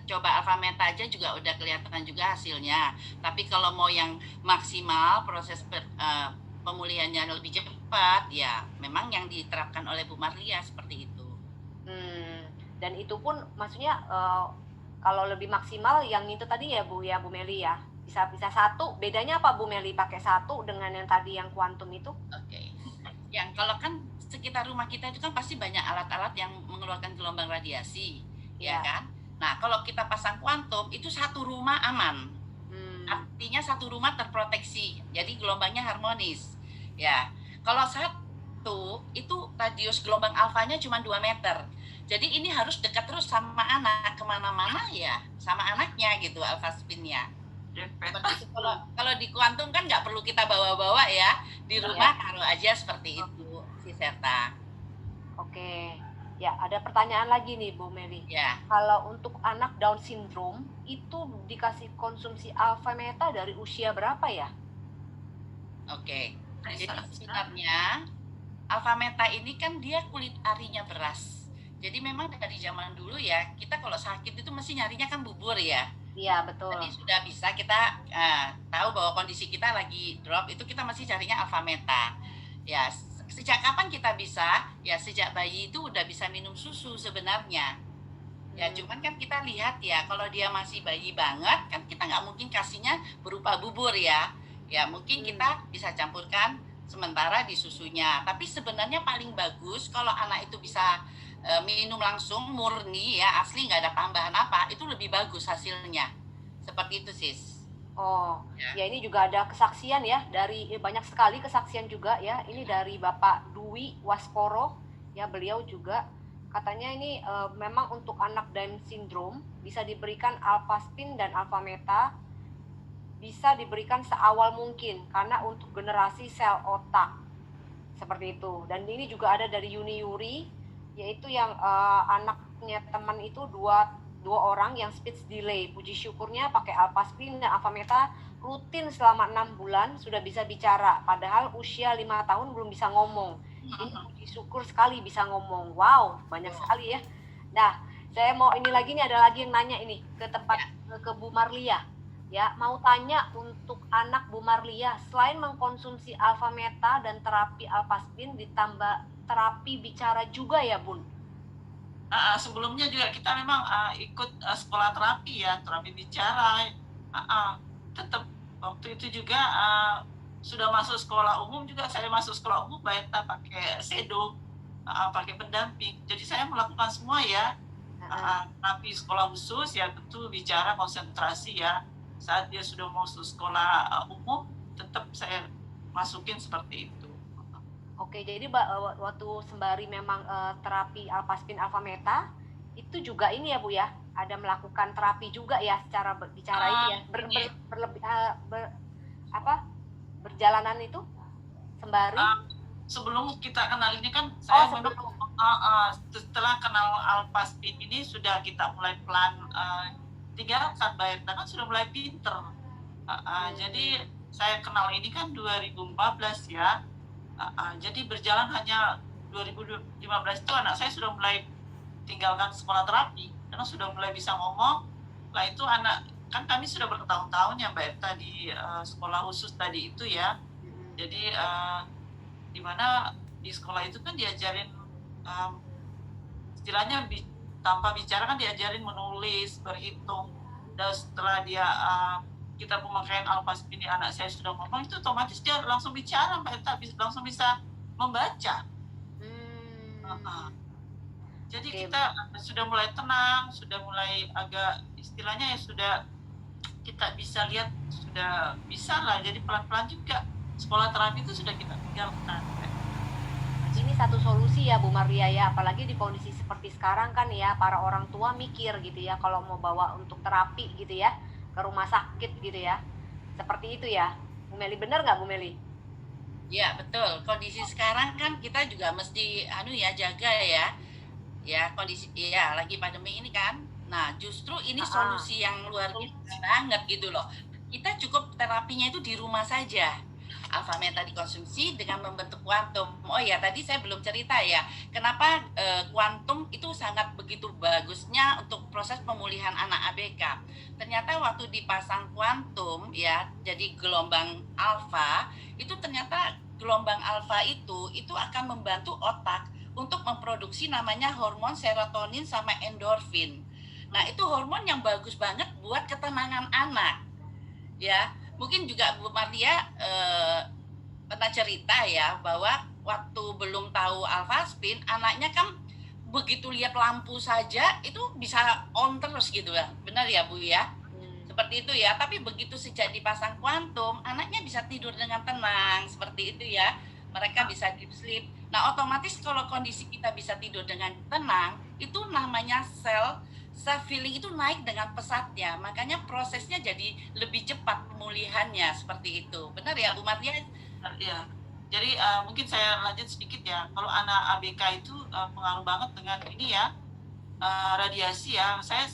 coba Alpha Meta aja juga udah kelihatan juga hasilnya. Tapi kalau mau yang maksimal, proses pemulihannya lebih cepat, ya memang yang diterapkan oleh Bu Marlia seperti itu. Dan itu pun maksudnya kalau lebih maksimal yang itu tadi ya Bu Meli ya, bisa satu. Bedanya apa Bu Meli pakai satu dengan yang tadi yang kuantum itu? Oke. Yang kalau kan sekitar rumah kita itu kan pasti banyak alat-alat yang mengeluarkan gelombang radiasi, ya kan? Nah, kalau kita pasang kuantum itu satu rumah aman. Artinya satu rumah terproteksi. Jadi gelombangnya harmonis. Ya. Kalau satu itu radius gelombang alfanya cuma 2 meter. Jadi ini harus dekat terus sama anak, kemana-mana ya, sama anaknya gitu Alpha Spin-nya. Kalau di kuantum kan nggak perlu kita bawa-bawa ya, di rumah taruh aja seperti itu Siserta. Oke, ya ada pertanyaan lagi nih Bu Meli. Ya. Kalau untuk anak Down syndrome itu dikasih konsumsi Alpha Meta dari usia berapa ya? Oke, jadi sebenarnya Alpha Meta ini kan dia kulit arinya beras. Jadi memang dari zaman dulu ya, kita kalau sakit itu mesti nyarinya kan bubur ya. Iya, betul. Jadi sudah bisa kita tahu bahwa kondisi kita lagi drop, itu kita masih carinya alfa meta. Ya, sejak kapan kita bisa? Ya, sejak bayi itu udah bisa minum susu sebenarnya. Ya, cuman kan kita lihat ya, kalau dia masih bayi banget, kan kita nggak mungkin kasihnya berupa bubur ya. Ya, mungkin kita bisa campurkan sementara di susunya. Tapi sebenarnya paling bagus kalau anak itu bisa minum langsung murni ya, asli nggak ada tambahan apa, itu lebih bagus hasilnya. Seperti itu, Sis. Oh, ya ini juga ada kesaksian ya dari banyak sekali kesaksian juga ya. Ini dari Bapak Dwi Wasporo ya, beliau juga katanya ini memang untuk anak Down syndrome bisa diberikan alfaspin dan alfameta bisa diberikan seawal mungkin karena untuk generasi sel otak seperti itu. Dan ini juga ada dari Yuni Yuri, yaitu yang anaknya teman itu dua orang yang speech delay. Puji syukurnya pakai alfaspin dan alfameta rutin selama 6 bulan sudah bisa bicara, padahal usia 5 tahun belum bisa ngomong. Ini puji syukur sekali bisa ngomong. Wow, banyak sekali ya. Nah, saya mau ini lagi nih, ada lagi yang nanya ini ke tempat ke Bu Marlia. Ya, mau tanya untuk anak Bu Marlia, selain mengkonsumsi alfameta dan terapi alfaspin ditambah terapi bicara juga ya, Bun? Sebelumnya juga kita memang ikut sekolah terapi ya, terapi bicara. Tetap waktu itu juga sudah masuk sekolah umum juga, saya masuk sekolah umum Baeta pakai sedo, pakai pendamping. Jadi saya melakukan semua ya. Terapi sekolah khusus ya, tentu bicara konsentrasi ya. Saat dia sudah masuk sekolah umum, tetap saya masukin seperti itu. Oke, jadi waktu sembari memang terapi alfaspin alfameta itu juga ini ya Bu ya, ada melakukan terapi juga ya secara bicara itu ya, berjalanan itu sembari. Sebelum kita kenal ini kan saya setelah kenal alfaspin ini sudah kita mulai pelan tinggalkan Baeta kan sudah mulai pinter. Jadi saya kenal ini kan 2014 ya. Jadi berjalan hanya 2015 itu anak saya sudah mulai tinggalkan sekolah terapi karena sudah mulai bisa ngomong. Lah itu anak kan kami sudah bertahun-tahun ya Mbak Eta di sekolah khusus tadi itu ya. Jadi di mana di sekolah itu kan diajarin istilahnya tanpa bicara kan diajarin menulis, berhitung. Dan setelah dia kita pemakaian alfaspin ini anak saya sudah ngomong, itu otomatis dia langsung bicara Mbak Eta, langsung bisa membaca. Jadi kita sudah mulai tenang, sudah mulai agak istilahnya ya sudah kita bisa lihat sudah bisa lah, jadi pelan-pelan juga sekolah terapi itu sudah kita tinggalkan. Ini satu solusi ya Bu Maria ya, apalagi di kondisi seperti sekarang kan ya, para orang tua mikir gitu ya kalau mau bawa untuk terapi gitu ya ke rumah sakit gitu ya, seperti itu ya Bu Meli, bener nggak Bu Meli? Ya betul, kondisi sekarang kan kita juga mesti jaga ya kondisi ya lagi pandemi ini kan. Nah justru ini solusi yang luar biasa banget gitu loh. Kita cukup terapinya itu di rumah saja. Alfameta dikonsumsi dengan membentuk kuantum. Oh ya, tadi saya belum cerita ya, kenapa kuantum itu sangat begitu bagusnya untuk proses pemulihan anak ABK. Ternyata waktu dipasang kuantum ya, jadi gelombang alfa, itu ternyata gelombang alfa itu akan membantu otak untuk memproduksi namanya hormon serotonin sama endorfin. Nah, itu hormon yang bagus banget buat ketenangan anak. Ya, mungkin juga Bu Marlia pernah cerita ya bahwa waktu belum tahu alfaspin, anaknya kan begitu lihat lampu saja itu bisa on terus gitu ya, benar ya Bu ya? Seperti itu ya. Tapi begitu sejak dipasang kuantum, anaknya bisa tidur dengan tenang seperti itu ya. Mereka bisa deep sleep. Nah, otomatis kalau kondisi kita bisa tidur dengan tenang, itu namanya self feeling itu naik dengan pesatnya, makanya prosesnya jadi lebih cepat pemulihannya seperti itu. Benar ya Bu Marlia? Ya. Jadi mungkin saya lanjut sedikit ya. Kalau anak ABK itu pengaruh banget dengan ini ya, radiasi ya. Saya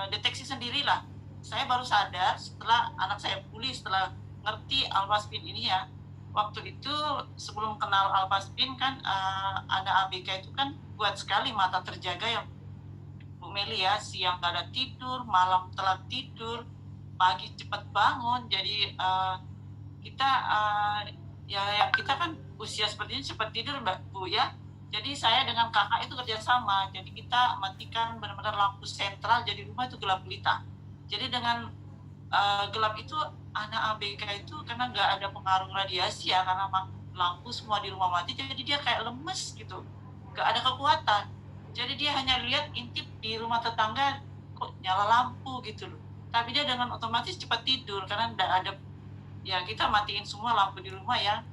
deteksi sendirilah. Saya baru sadar setelah anak saya pulih, setelah ngerti alfaspin ini ya. Waktu itu sebelum kenal alfaspin kan anak ABK itu kan kuat sekali mata terjaga yang Bu Meli ya, siang gak ada tidur, malam telat tidur, pagi cepat bangun. Jadi kita ya kita kan usia seperti ini cepat tidur Mbak Bu ya. Jadi saya dengan kakak itu kerjasama. Jadi kita matikan benar-benar lampu sentral. Jadi rumah itu gelap gulita. Jadi dengan gelap itu anak ABK itu karena nggak ada pengaruh radiasi ya, karena lampu semua di rumah mati. Jadi dia kayak lemes gitu, nggak ada kekuatan. Jadi dia hanya lihat intip di rumah tetangga kok nyala lampu gitu loh. Tapi dia dengan otomatis cepat tidur karena nggak ada, ya kita matiin semua lampu di rumah ya.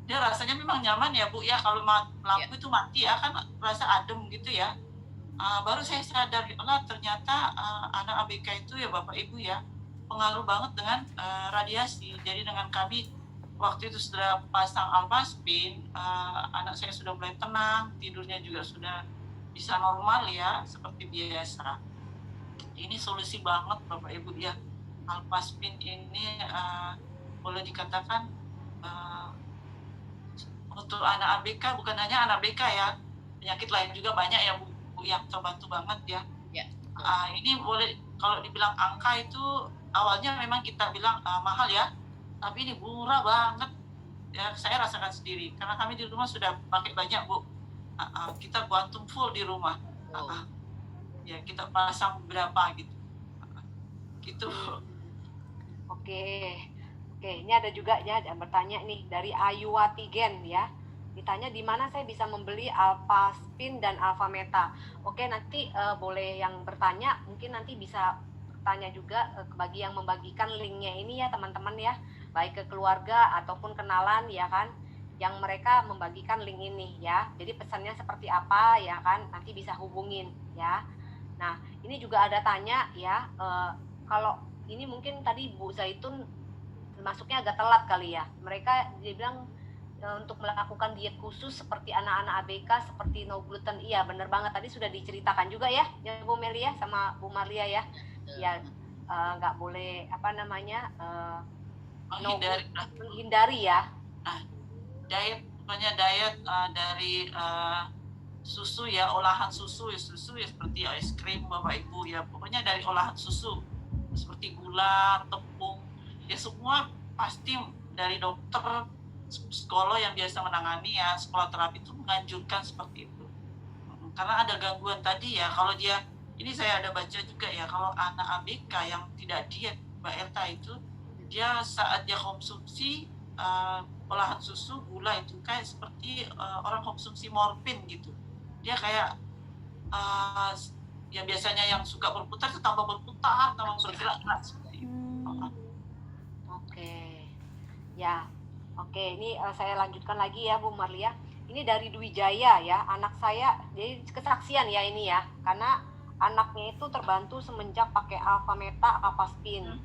Dia rasanya memang nyaman ya Bu ya, kalau lampu itu mati ya kan rasa adem gitu ya. Baru saya sadar, ternyata anak ABK itu ya Bapak Ibu ya pengaruh banget dengan radiasi. Jadi dengan kami waktu itu sudah pasang alfaspin, anak saya sudah mulai tenang, tidurnya juga sudah bisa normal ya seperti biasa. Ini solusi banget Bapak Ibu ya. Alfaspin ini boleh dikatakan untuk anak ABK, bukan hanya anak ABK ya, penyakit lain juga banyak ya Bu yang terbantu banget ya. Ya. Ini boleh kalau dibilang angka itu awalnya memang kita bilang mahal ya, tapi ini murah banget ya, saya rasakan sendiri karena kami di rumah sudah pakai banyak Bu. Kita kuantum full di rumah. Ya kita pasang berapa gitu. Gitu. Oke, ini ada juga ya yang bertanya nih dari Ayuwati Gen ya. Ditanya di mana saya bisa membeli Alphaspin dan Alphameta. Oke, nanti boleh yang bertanya mungkin nanti bisa tanya juga bagi yang membagikan linknya ini ya teman-teman ya, baik ke keluarga ataupun kenalan ya kan, yang mereka membagikan link ini ya. Jadi pesannya seperti apa ya kan, nanti bisa hubungin ya. Nah ini juga ada tanya ya, kalau ini mungkin tadi Bu Zaitun masuknya agak telat kali ya. Mereka dia bilang untuk melakukan diet khusus seperti anak-anak ABK seperti no gluten. Iya benar banget, tadi sudah diceritakan juga ya Bu Meli ya sama Bu Marlia ya. Ya nggak boleh menghindari ya. Diet pokoknya diet dari susu ya, olahan susu ya seperti es krim Bapak Ibu ya, pokoknya dari olahan susu seperti gula, tepung ya, semua pasti dari dokter psikolog yang biasa menangani ya, sekolah terapi itu menganjurkan seperti itu. Karena ada gangguan tadi ya, kalau dia, ini saya ada baca juga ya, kalau anak ABK yang tidak diet Mbak Erta itu, dia saat dia konsumsi olahan susu, gula itu kayak seperti orang konsumsi morfin gitu. Dia kayak ya biasanya yang suka berputar itu tambah berputar, tambah bergerak seperti itu. Oke. Ya. Oke, ini saya lanjutkan lagi ya Bu Marlia. Ini dari Dwi Jaya ya, anak saya, jadi kesaksian ya ini ya, karena anaknya itu terbantu semenjak pakai Alphameta, Alphaspin.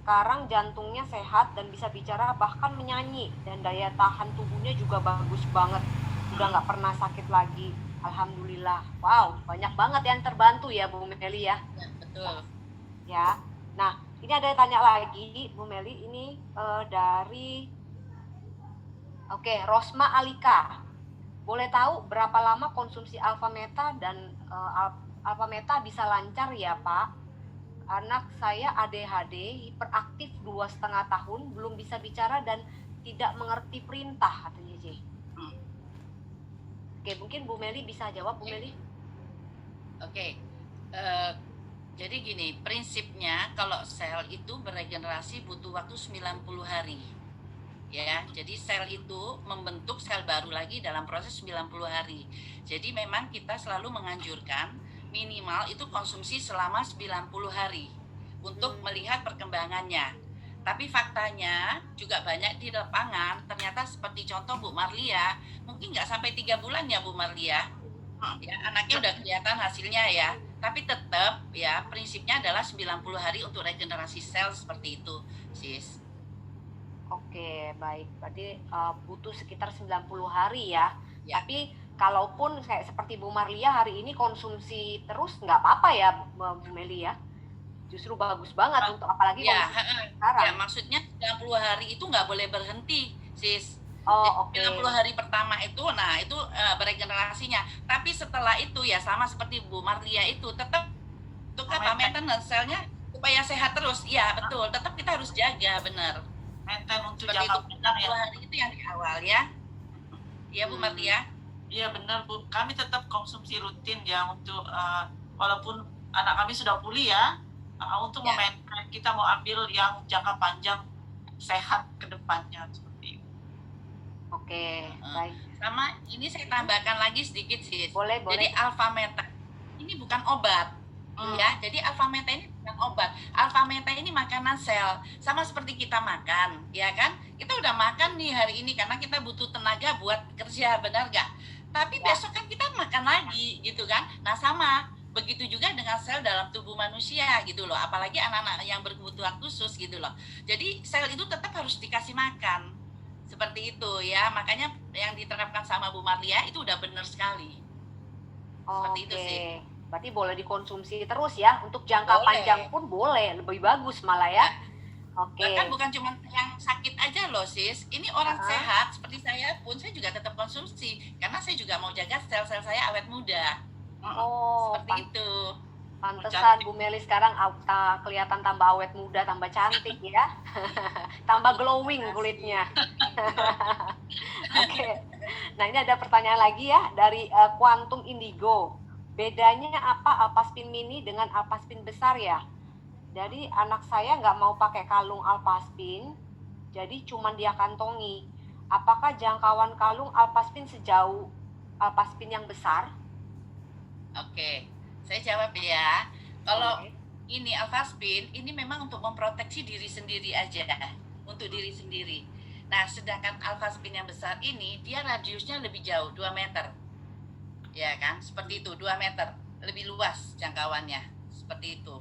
Sekarang jantungnya sehat dan bisa bicara bahkan menyanyi, dan daya tahan tubuhnya juga bagus banget, udah nggak pernah sakit lagi, alhamdulillah. Wow, banyak banget yang terbantu ya Bu Meli ya. Ya, betul. Ya, nah ini ada yang tanya lagi Bu Meli, ini dari Rosma Alika. Boleh tahu berapa lama konsumsi Alphameta dan Alphameta bisa lancar ya Pak? Anak saya ADHD, hiperaktif 2,5 tahun, belum bisa bicara dan tidak mengerti perintah, katanya J. Oke, mungkin Bu Meli bisa jawab, Bu Meli. Oke. Jadi gini, prinsipnya kalau sel itu beregenerasi butuh waktu 90 hari. Ya, jadi sel itu membentuk sel baru lagi dalam proses 90 hari. Jadi memang kita selalu menganjurkan minimal itu konsumsi selama 90 hari untuk melihat perkembangannya. Tapi faktanya juga banyak di lapangan, ternyata seperti contoh Bu Marlia, mungkin nggak sampai 3 bulan ya Bu Marlia. Ya, anaknya udah kelihatan hasilnya ya. Tapi tetap ya prinsipnya adalah 90 hari untuk regenerasi sel seperti itu, Sis. Oke, baik. Berarti butuh sekitar 90 hari ya. Ya. Tapi kalaupun kayak seperti Bu Marlia hari ini konsumsi terus nggak apa-apa ya Bu Meli ya. Justru bagus banget untuk apalagi ya, konsumsi sekarang. Ya, maksudnya 90 hari itu nggak boleh berhenti, Sis. Oh, oke. 90 hari pertama itu, nah itu beregenerasinya. Tapi setelah itu ya sama seperti Bu Marlia itu, tetap untuk apa? Maintenance selnya supaya sehat terus. Iya betul, tetap kita harus jaga, benar. Maintain untuk Seperti jangka itu. panjang ya. 2 hari itu yang di awal ya. Iya Bu Marlia. Iya benar Bu, kami tetap konsumsi rutin ya untuk walaupun anak kami sudah pulih ya, untuk Ya. memaintain kita mau ambil yang jangka panjang sehat ke depannya seperti itu. Oke, baik. Sama ini saya tambahkan lagi sedikit sih. Boleh, boleh. Jadi alpha meta ini bukan obat. Ya, jadi alpha meta ini bukan obat. Alpha meta ini makanan sel, sama seperti kita makan, ya kan? Kita udah makan nih hari ini karena kita butuh tenaga buat kerja, benar nggak? Tapi besok kan kita makan lagi, gitu kan? Nah sama, begitu juga dengan sel dalam tubuh manusia, gitu loh. Apalagi anak-anak yang berkebutuhan khusus, gitu loh. Jadi sel itu tetap harus dikasih makan, seperti itu ya. Makanya yang diterapkan sama Bu Marlia itu udah benar sekali. Seperti itu sih. Berarti boleh dikonsumsi terus ya, untuk jangka Boleh. panjang pun boleh, lebih bagus malah ya. Oke. Bahkan bukan cuma yang sakit aja loh sis, ini orang Ah. sehat seperti saya pun saya juga tetap konsumsi karena saya juga mau jaga sel-sel saya awet muda. Oh, Seperti itu. pantesan Bu Meli sekarang kelihatan tambah awet muda, tambah cantik ya. Tambah glowing kulitnya. Oke. Nah, ini ada pertanyaan lagi ya dari Quantum Indigo. Bedanya apa Alpaspin mini dengan Alpaspin besar ya? Jadi anak saya nggak mau pakai kalung Alpaspin, jadi cuman dia kantongi. Apakah jangkauan kalung Alpaspin sejauh Alpaspin yang besar? Oke, saya jawab ya. Kalau Oke. ini Alphaspin, ini memang untuk memproteksi diri sendiri aja, untuk diri sendiri. Nah, sedangkan Alphaspin yang besar ini, dia radiusnya lebih jauh, 2 meter. Ya kan, seperti itu, 2 meter. Lebih luas jangkauannya, seperti itu.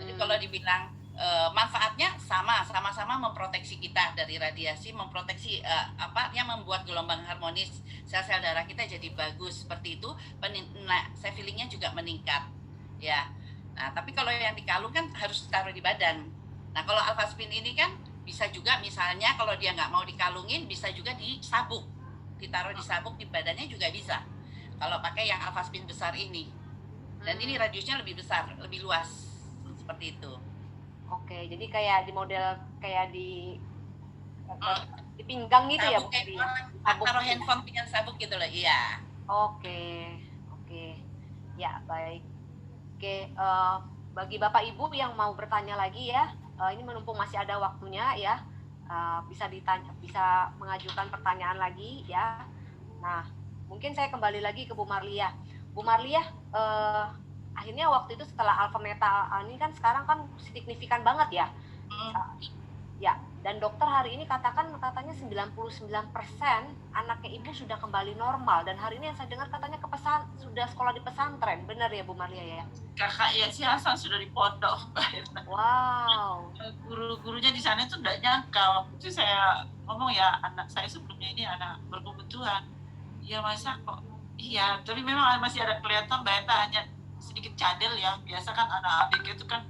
Jadi kalau dibilang manfaatnya sama-sama memproteksi kita dari radiasi, memproteksi yang membuat gelombang harmonis sel-sel darah kita jadi bagus seperti itu. Saya feelingnya juga meningkat, ya. Nah, tapi kalau yang dikalung kan harus taruh di badan. Nah, kalau Alphaspin ini kan bisa juga misalnya kalau dia nggak mau dikalungin, bisa juga disabuk, ditaruh di sabuk di badannya juga bisa. Kalau pakai yang Alphaspin besar ini, dan ini radiusnya lebih besar, lebih luas. Seperti itu. Oke, jadi kayak di model kayak di pinggang gitu ya, Bu Sabuk kayak Meli? orang taruh handphone dengan sabuk gitu loh, iya. Oke, ya baik. Oke, bagi Bapak Ibu yang mau bertanya lagi ya, ini menumpung masih ada waktunya ya, bisa mengajukan pertanyaan lagi ya. Nah, mungkin saya kembali lagi ke Bu Marlia. Bu Marlia, akhirnya waktu itu setelah alfa meta ini kan sekarang kan signifikan banget ya. Ya, dan dokter hari ini katanya 99% anaknya ibu sudah kembali normal, dan hari ini yang saya dengar katanya sudah sekolah di pesantren. Benar ya Bu Marlia ya? Kakak ya si Hasan sudah di pondok. Wow. Guru-gurunya di sana itu tidak nyangka. Waktu itu saya ngomong ya, anak saya sebelumnya ini anak berkebutuhan. Iya masa kok? Iya, tapi memang masih ada kelihatan Mbak Eta hanya sedikit cadel ya. Biasa kan anak ABG itu kan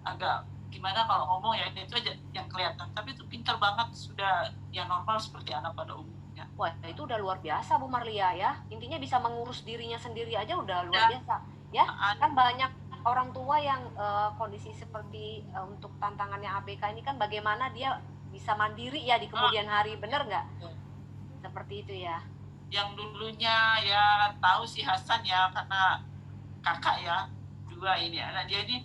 agak gimana kalau ngomong ya, itu aja yang kelihatan. Tapi itu pintar banget, sudah ya normal seperti anak pada umumnya. Wah, itu udah luar biasa Bu Marlia ya. Intinya bisa mengurus dirinya sendiri aja udah luar biasa. Ya, kan banyak orang tua yang kondisi seperti untuk tantangannya ABK ini kan bagaimana dia bisa mandiri ya di kemudian hari, bener nggak? Seperti itu ya. Yang dulunya ya tahu si Hasan ya, karena kakak ya, dua ini anak dia ini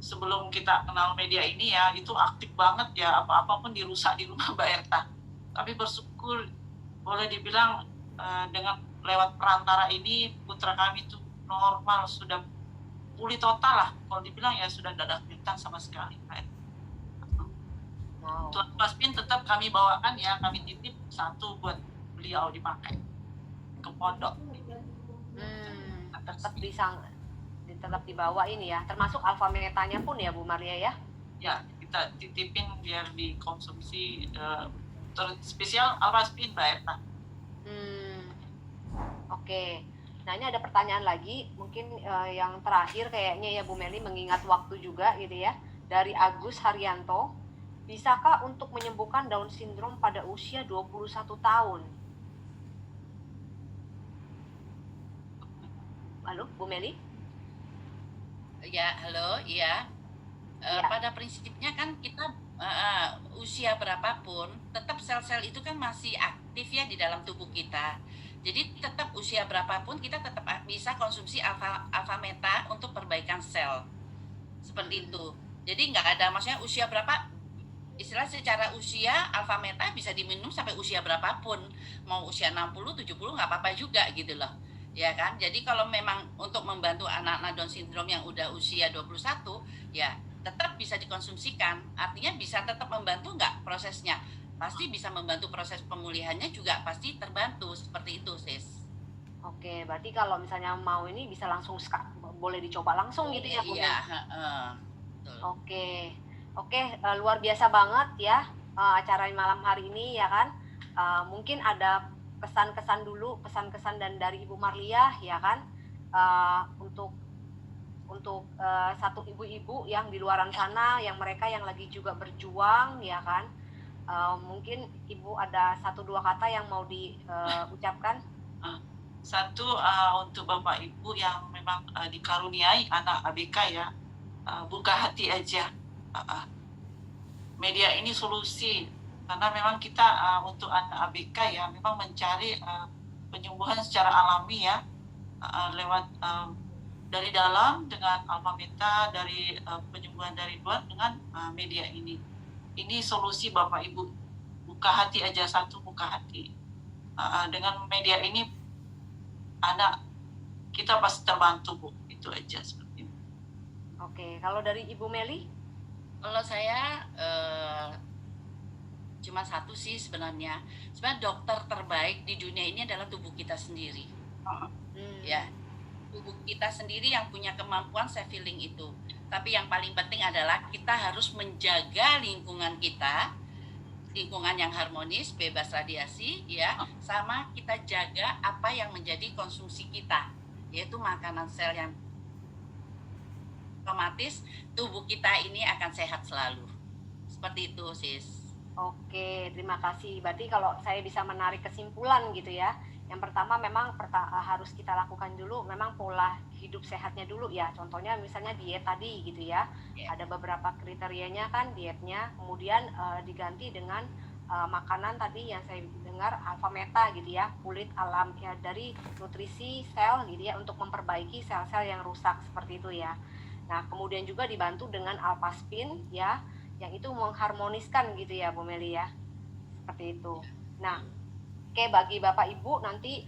sebelum kita kenal media ini ya, itu aktif banget ya, apa-apa pun dirusak di rumah Mbak Erta. Tapi bersyukur boleh dibilang dengan lewat perantara ini putra kami itu normal, sudah pulih total lah. Kalau dibilang ya sudah tidak ada kesulitan sama sekali. Wow. Tuan Paspin tetap kami bawakan ya, kami titip satu buat beliau dipakai ke pondok. Tetap dibawa ini ya, termasuk alfa metanya pun ya Bu Marlia ya? Ya, kita titipin biar dikonsumsi spesial Alphaspin Mbak Erta. Oke. Nah, ini ada pertanyaan lagi, mungkin yang terakhir kayaknya ya Bu Meli, mengingat waktu juga gitu ya, dari Agus Haryanto. bisakah untuk menyembuhkan Down syndrome pada usia 21 tahun? Halo, Bu Meli? Ya, halo, iya. Ya. Pada prinsipnya kan kita usia berapapun, tetap sel-sel itu kan masih aktif ya di dalam tubuh kita. Jadi tetap usia berapapun kita tetap bisa konsumsi alfa meta untuk perbaikan sel. Seperti itu. Jadi nggak ada maksudnya usia berapa, istilah secara usia alfa meta bisa diminum sampai usia berapapun. Mau usia 60, 70 nggak apa-apa juga gitu loh. Ya kan? Jadi kalau memang untuk membantu anak-anak Down syndrome yang udah usia 21, ya tetap bisa dikonsumsikan. Artinya bisa tetap membantu nggak prosesnya? Pasti bisa membantu proses pemulihannya juga pasti terbantu. Seperti itu, Sis. Oke, berarti kalau misalnya mau ini bisa langsung boleh dicoba langsung gitu ya, Bu Iya, Meli? Oke, luar biasa banget ya acara malam hari ini ya kan. Mungkin ada pesan-kesan dan dari Ibu Marlia ya kan, untuk satu ibu-ibu yang di luaran sana, yang mereka yang lagi juga berjuang ya kan. Mungkin Ibu ada 1-2 kata yang mau diucapkan. Satu, untuk Bapak Ibu yang memang dikaruniai anak ABK ya, buka hati aja. Media ini solusi, karena memang kita untuk anak ABK ya memang mencari penyembuhan secara alami ya, lewat dari dalam dengan alfa meta, dari penyembuhan dari luar dengan media ini. Ini solusi Bapak Ibu, buka hati aja, satu buka hati. Dengan media ini anak kita pasti terbantu, Bu. Itu aja seperti itu. Oke, kalau dari Ibu Meli? Kalau saya cuma satu sih sebenarnya. Sebenarnya dokter terbaik di dunia ini adalah tubuh kita sendiri. Ya, tubuh kita sendiri yang punya kemampuan self healing itu. Tapi yang paling penting adalah kita harus menjaga lingkungan kita, lingkungan yang harmonis, bebas radiasi, ya, sama kita jaga apa yang menjadi konsumsi kita, yaitu makanan sel yang otomatis tubuh kita ini akan sehat selalu. Seperti itu, Sis. Oke, terima kasih. Berarti kalau saya bisa menarik kesimpulan gitu ya, yang pertama memang harus kita lakukan dulu memang pola hidup sehatnya dulu ya. Contohnya misalnya diet tadi gitu ya. Ada beberapa kriterianya kan dietnya, kemudian diganti dengan makanan tadi yang saya dengar alfa meta gitu ya, kulit alam ya, dari nutrisi sel gitu ya, untuk memperbaiki sel-sel yang rusak seperti itu ya. Nah, kemudian juga dibantu dengan alpaspin ya, yang itu mengharmoniskan gitu ya, Bu Meli ya. Seperti itu. Nah, oke, bagi Bapak Ibu nanti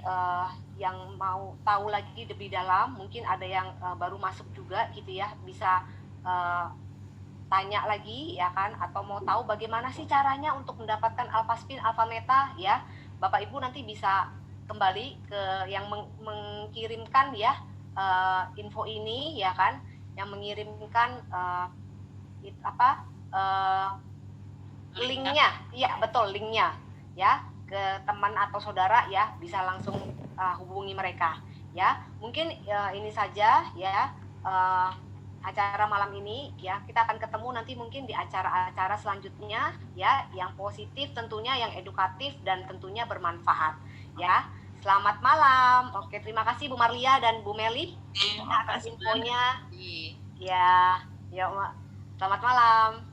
yang mau tahu lagi lebih dalam, mungkin ada yang baru masuk juga gitu ya, bisa tanya lagi ya kan, atau mau tahu bagaimana sih caranya untuk mendapatkan alpaspin, alfa meta ya, Bapak Ibu nanti bisa kembali ke yang mengirimkan ya info ini ya kan, yang mengirimkan linknya, iya betul, linknya ya ke teman atau saudara ya, bisa langsung hubungi mereka ya. Mungkin ini saja ya acara malam ini ya. Kita akan ketemu nanti mungkin di acara-acara selanjutnya ya, yang positif tentunya, yang edukatif dan tentunya bermanfaat ya. Selamat malam. Oke, terima kasih Bu Marlia dan Bu Meli atas infonya. Ya, ya, selamat malam.